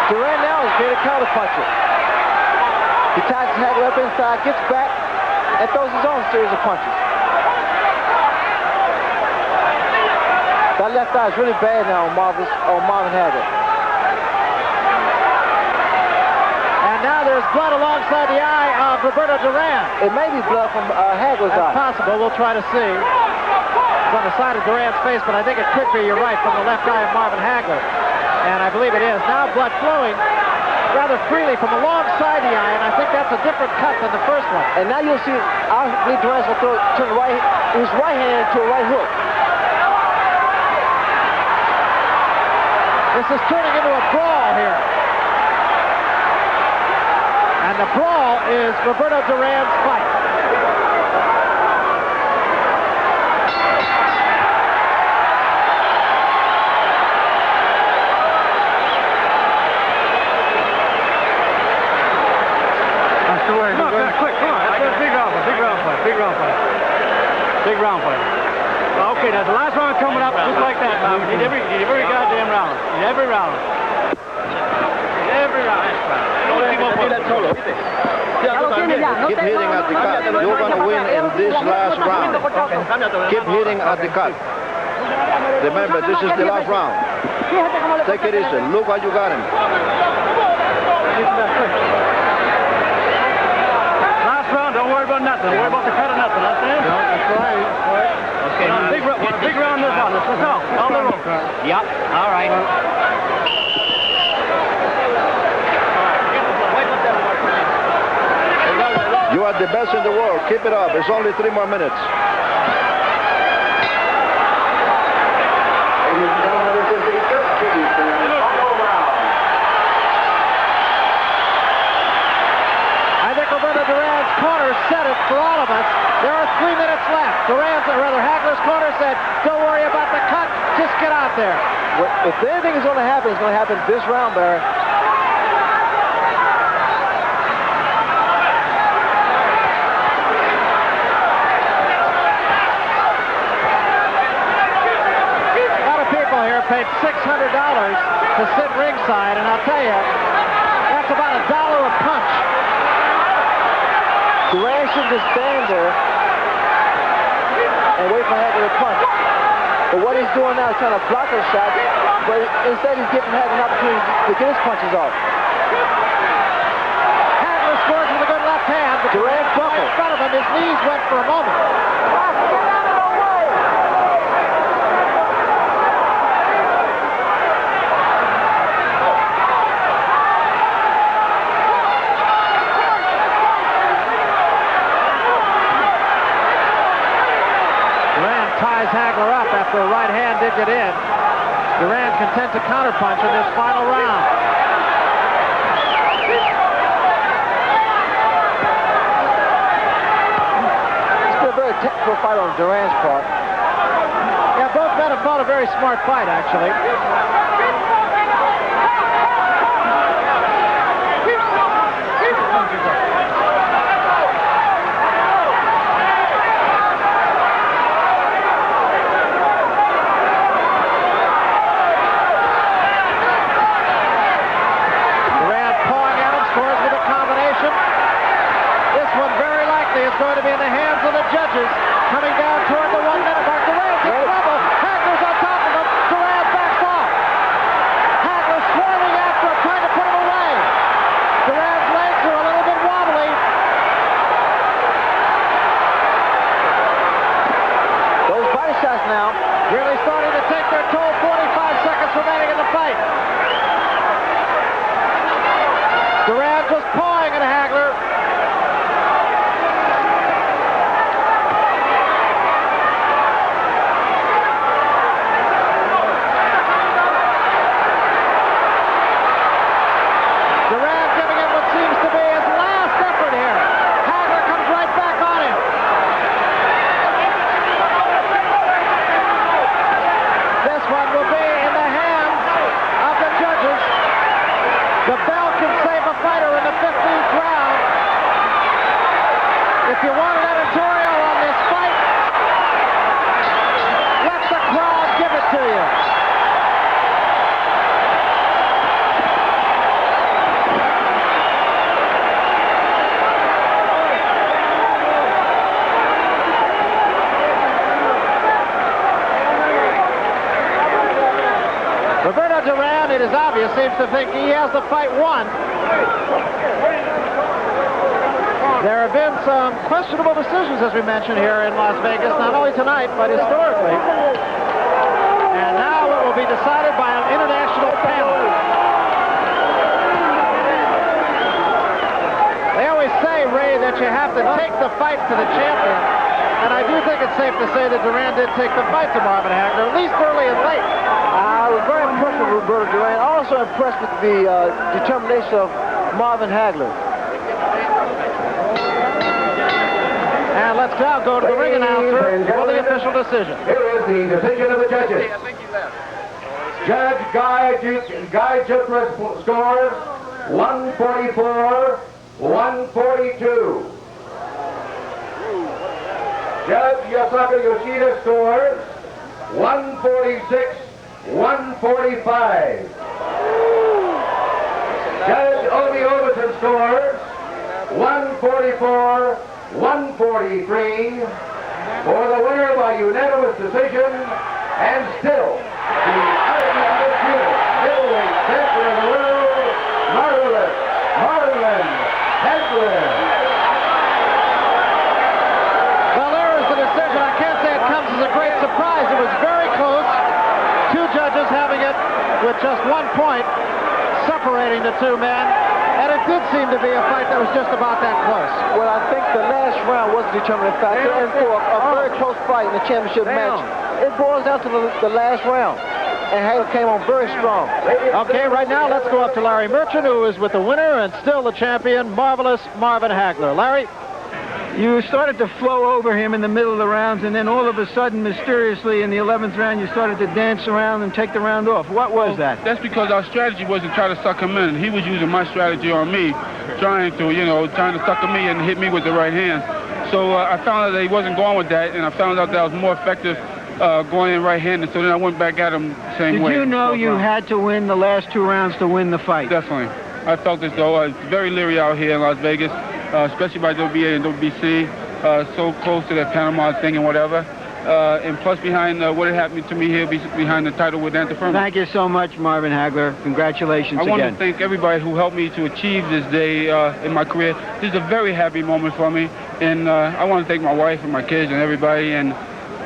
Duran now is here to counterpuncher. He ties his Hagler up inside, gets back, and throws his own series of punches. That left eye is really bad now on Marvin Hagler. And now there's blood alongside the eye of Roberto Duran. It may be blood from Hagler's That's eye. possible. We'll try to see. It's on the side of Duran's face, but I think it could be, you're right, from the left eye of Marvin Hagler. And I believe it is. Now blood flowing rather freely from alongside the eye, and I think that's a different cut than the first one. And now you'll see, I believe Duran's going to turn his right hand to a right hook. This is turning into a brawl here. And the brawl is Roberto Duran's fight. That's the way. Come on, quick, come on. That's a big round fight. Big round fight. Okay, that's the last round coming up just like that, man. You need every goddamn round. You need every round. Every round. Keep hitting at the cut. You're going to win in this last round. Keep hitting at the cut. Remember, this is the last round. Take it easy. Look what you got him. Last round, don't worry about nothing. Don't worry about the cut or nothing. Understand? That's right. Okay, big round this one. Let's go. All the room. Yep, all right. You are the best in the world. Keep it up. It's only 3 more minutes. I think Roberto Duran's corner said it for all of us. There are 3 minutes left. Hagler's corner said, don't worry about the cut, just get out there. If anything is going to happen, it's going to happen this round, Barry. paid $600 to sit ringside, and I'll tell you, that's about $1 a punch. Duran should just stand there and wait for Hagler to punch. But what he's doing now is trying to block his shot, but instead he's giving Hagler an opportunity to get his punches off. Hagler scores with a good left hand, but Duran buckled in front of him. His knees went for a moment. Hagler up after a right hand did get in. Duran content to counterpunch in this final round. It's been a very technical fight on Duran's part. Yeah, both men have fought a very smart fight, actually. Going to be in the hands of the judges. Coming down toward the 1 minute mark. Duran's in trouble. Hagler's on top of him. Duran backs off. Hagler swarming after him, trying to put him away. Duran's legs are a little bit wobbly. Those body shots now Really starting to take their toll. 45 seconds remaining in the fight. Duran just pawing at Hagler. If you want an editorial on this fight, let the crowd give it to you. Roberto Duran, it is obvious, seems to think he has the fight won. There have been some questionable decisions, as we mentioned, here in Las Vegas, not only tonight, but historically. And now it will be decided by an international panel. They always say, Ray, that you have to take the fight to the champion. And I do think it's safe to say that Duran did take the fight to Marvin Hagler, at least early and late. I was very impressed with Roberto Duran. Also impressed with the determination of Marvin Hagler. And let's now go to the ring announcer for the official decision. Here is the decision of the judges. Judge Guy Jutras scores 144-142. Judge Yasaka Yoshida scores 146-145. Judge Obi Overton scores 144-143 for the winner by unanimous decision, and still the undisputed middleweight champion of the world, Marvin Hagler. Well, there is the decision. I can't say it comes as a great surprise. It was very close. Two judges having it with just 1 point separating the two men. And it did seem to be a fight that was just about that close. Well, I think the last round was a determining factor, and for a very close fight in the championship match, it boils down to the last round. And Hagler came on very strong. Okay, right now let's go up to Larry Merchant, who is with the winner and still the champion, marvelous Marvin Hagler. Larry? You started to flow over him in the middle of the rounds, and then all of a sudden, mysteriously, in the 11th round, you started to dance around and take the round off. What was that? That's because our strategy was to try to suck him in. He was using my strategy on me, trying to suck me and hit me with the right hand. So I found out that he wasn't going with that, and I found out that I was more effective going in right-handed, so then I went back at him the same way. Did you know you had to win the last 2 rounds to win the fight? Definitely. I felt as though I was very leery out here in Las Vegas, especially by WBA and WBC, so close to that Panama thing and whatever. And plus behind what had happened to me here behind the title with Antifermo. Thank you so much, Marvin Hagler. Congratulations again. I want to thank everybody who helped me to achieve this day in my career. This is a very happy moment for me, and I want to thank my wife and my kids and everybody. And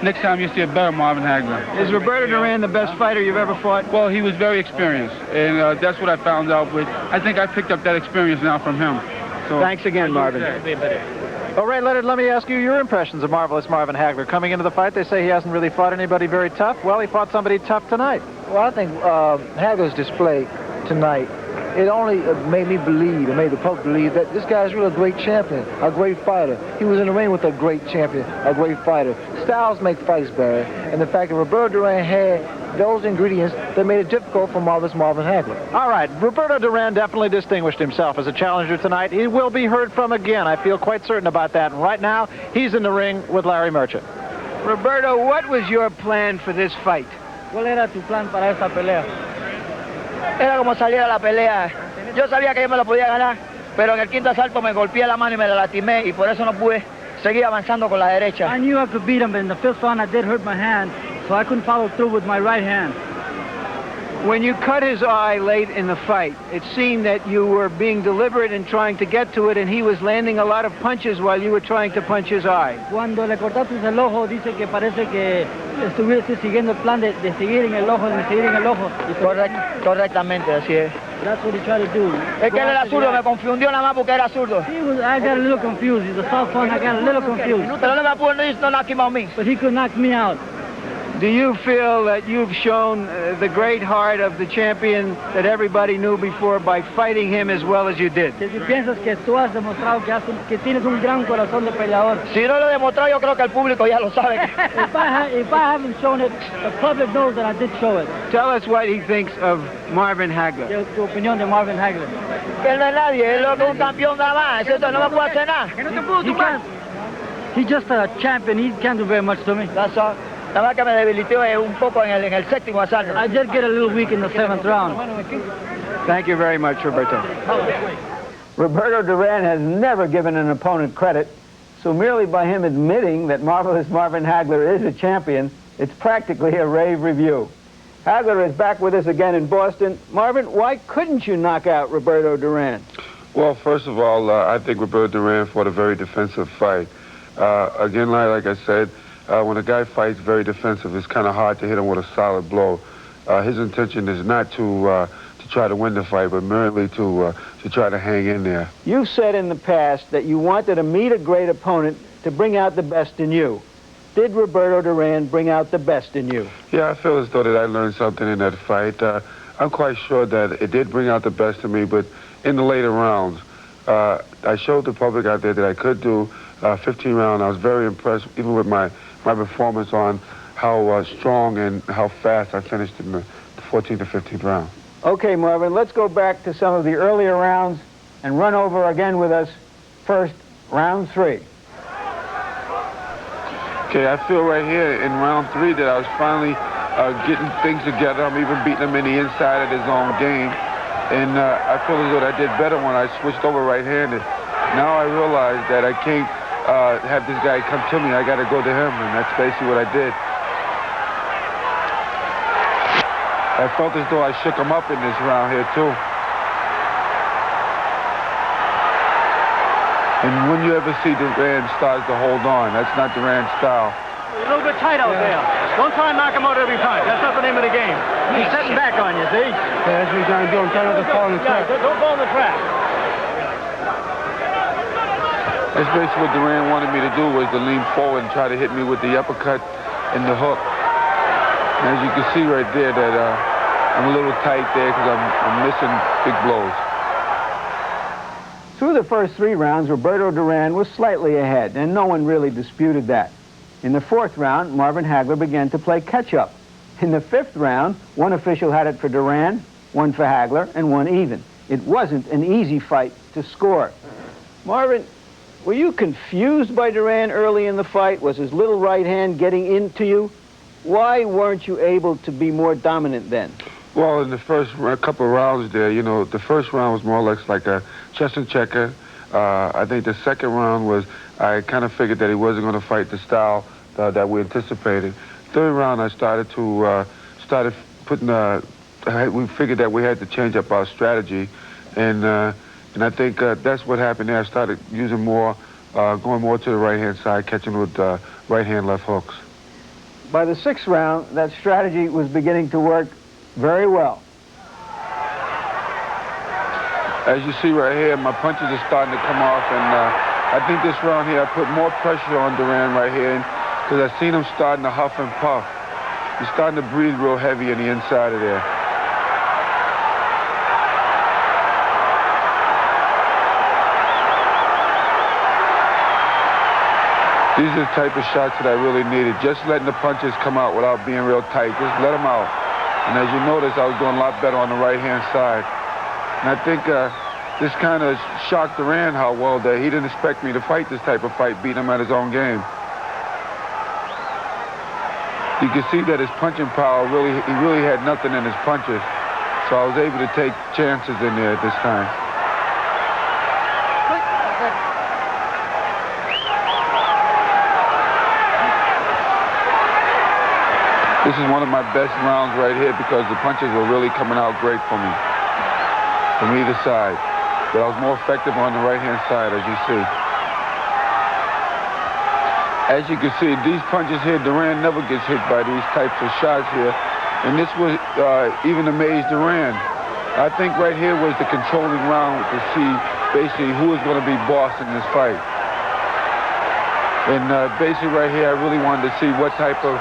next time you'll see a better Marvin Hagler. Is Roberto Duran the best fighter you've ever fought? Well, he was very experienced, and that's what I found out. But I think I picked up that experience now from him. So thanks again, Marvin. All right, Leonard, let me ask you your impressions of marvelous Marvin Hagler. Coming into the fight, they say he hasn't really fought anybody very tough. Well, he fought somebody tough tonight. Well, I think Hagler's display tonight, it only made me believe, it made the public believe that this guy's really a great champion, a great fighter. He was in the ring with a great champion, a great fighter. Styles make fights better, and the fact that Roberto Duran had those ingredients that made it difficult for marvelous Marvin Hagler. All right, Roberto Duran definitely distinguished himself as a challenger tonight. He will be heard from again. I feel quite certain about that. And right now, he's in the ring with Larry Merchant. Roberto, what was your plan for this fight? ¿Cuál era tu plan para esta pelea? Era como salir a la pelea. Yo sabía que yo me lo podía ganar, pero en el quinto asalto me golpeé la mano y me la lastimé, y por eso no pude seguir avanzando con la derecha. I knew I could beat him, but in the fifth round I did hurt my hand, so I couldn't follow through with my right hand. When you cut his eye late in the fight, it seemed that you were being deliberate in trying to get to it, and he was landing a lot of punches while you were trying to punch his eye. Cuando le cortaste el ojo, dice que parece que estuviese siguiendo el plan de seguir en el ojo, de seguir en el ojo. Correctamente, así es. That's what he tried to do. Es que él era zurdo, me confundió nada más porque era zurdo. I got a little confused. He's a southpaw, and I got a little confused. Pero no me pudo no knock him out me. But he could knock me out. Do you feel that you've shown the great heart of the champion that everybody knew before by fighting him as well as you did? Si piensas que tú has demostrado que tienes un gran corazón de peleador. Si no lo he demostrado, yo creo que el público ya lo sabe. If I haven't shown it, the public knows that I did show it. Tell us what he thinks of Marvin Hagler. Tu opinión de Marvin Hagler. Que él no es nadie, él es un campeón nada más. Eso no me puede hacer nada. He's just a champion. He can't do very much to me. That's all. Nada más que me debilitó un poco en el séptimo asalto. I did get a little weak in the 7th round. Thank you very much, Roberto. Roberto Duran has never given an opponent credit, so merely by him admitting that marvelous Marvin Hagler is a champion, it's practically a rave review. Hagler is back with us again in Boston. Marvin, why couldn't you knock out Roberto Duran? Well, first of all, I think Roberto Duran fought a very defensive fight. Again, like I said, when a guy fights very defensive, it's kind of hard to hit him with a solid blow. His intention is not to try to win the fight, but merely to try to hang in there. You've said in the past that you wanted to meet a great opponent to bring out the best in you. Did Roberto Duran bring out the best in you? Yeah, I feel as though that I learned something in that fight. I'm quite sure that it did bring out the best in me, but in the later rounds, I showed the public out there that I could do 15 rounds. I was very impressed, even with my performance on how strong and how fast I finished in the 14th to 15th round. Okay, Marvin, let's go back to some of the earlier rounds and run over again with us. First, round 3. Okay, I feel right here in round 3 that I was finally getting things together. I'm even beating him in the inside of his own game. And I feel as though I did better when I switched over right-handed. Now I realize that I can't have this guy come to me. I got to go to him, and that's basically what I did. I felt as though I shook him up in this round here, too. And when you ever see Duran starts to hold on, that's not Duran's style. A little bit tight out there. Don't try and knock him out every time. That's not the name of the game. He's setting back on you, see? Yeah, that's what he's trying to do. I'm trying not to fall in the trap. Yeah, don't fall in the trap. That's basically what Duran wanted me to do, was to lean forward and try to hit me with the uppercut and the hook. And as you can see right there that I'm a little tight there because I'm missing big blows. Through the first 3 rounds, Roberto Duran was slightly ahead, and no one really disputed that. In the 4th round, Marvin Hagler began to play catch-up. In the 5th round, one official had it for Duran, one for Hagler, and one even. It wasn't an easy fight to score. Marvin, were you confused by Duran early in the fight? Was his little right hand getting into you? Why weren't you able to be more dominant then? Well, in the first couple of rounds there, you know, the first round was more or less like a chess and checker. I think the second round was, I kind of figured that he wasn't going to fight the style that we anticipated. Third round, I started putting, we figured that we had to change up our strategy. And I think that's what happened there. I started using more, going more to the right-hand side, catching with right-hand left hooks. By the sixth round, that strategy was beginning to work very well. As you see right here, my punches are starting to come off, and I think this round here, I put more pressure on Duran right here, because I seen him starting to huff and puff. He's starting to breathe real heavy on the inside of there. These are the type of shots that I really needed. Just letting the punches come out without being real tight. Just let them out. And as you notice, I was doing a lot better on the right-hand side. And I think this kind of shocked Duran how well that he didn't expect me to fight this type of fight, beating him at his own game. You can see that his punching power, he really had nothing in his punches. So I was able to take chances in there at this time. This is one of my best rounds right here because the punches were really coming out great for me, from either side. But I was more effective on the right-hand side, as you see. As you can see, these punches here, Duran never gets hit by these types of shots here. And this was even amazed Duran. I think right here was the controlling round to see basically who was going to be boss in this fight. And basically right here, I really wanted to see what type of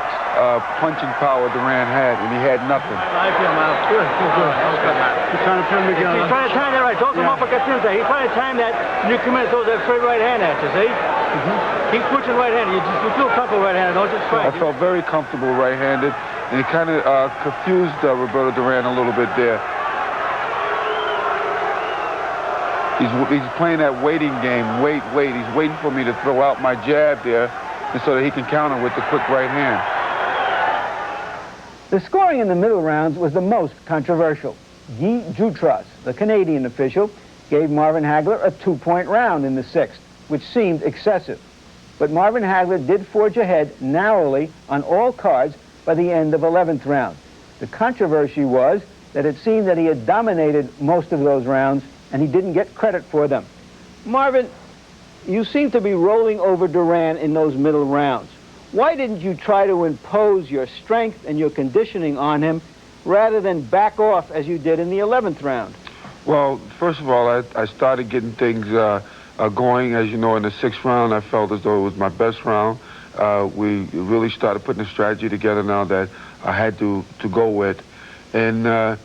punching power Duran had, and he had nothing. I feel him out. Good. He's trying to turn me down. He's trying to time that right. Don't come up against him. He's trying to time that, and you come in and throw that straight right hand at you, see? Keep switching right-handed. You feel comfortable right-handed, don't just fight. I felt very comfortable right-handed, and he kind of confused Roberto Duran a little bit there. He's playing that waiting game, wait. He's waiting for me to throw out my jab there, and so that he can counter with the quick right hand. The scoring in the middle rounds was the most controversial. Guy Jutras, the Canadian official, gave Marvin Hagler a 2-point round in the sixth, which seemed excessive. But Marvin Hagler did forge ahead narrowly on all cards by the end of 11th round. The controversy was that it seemed that he had dominated most of those rounds and he didn't get credit for them. Marvin, you seem to be rolling over Duran in those middle rounds. Why didn't you try to impose your strength and your conditioning on him rather than back off as you did in the 11th round? Well, first of all, I started getting things going. As you know, in the 6th round, I felt as though it was my best round. We really started putting a strategy together now that I had to go with. And I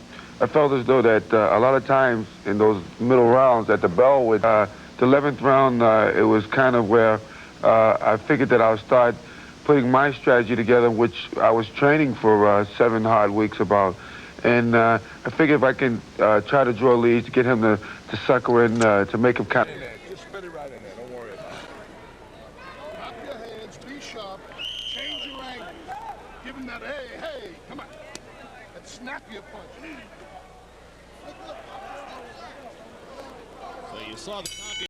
felt as though that a lot of times in those middle rounds at the bell with the 11th round, it was kind of where I figured that I would start putting my strategy together, which I was training for 7 hard weeks about. And I figured if I can try to draw leads to get him to sucker in, to make him kind of... Just spit it right in there, don't worry about it. Drop your hands, be sharp, change your angle. Give him that, hey, come on. And snap your punch. So you saw the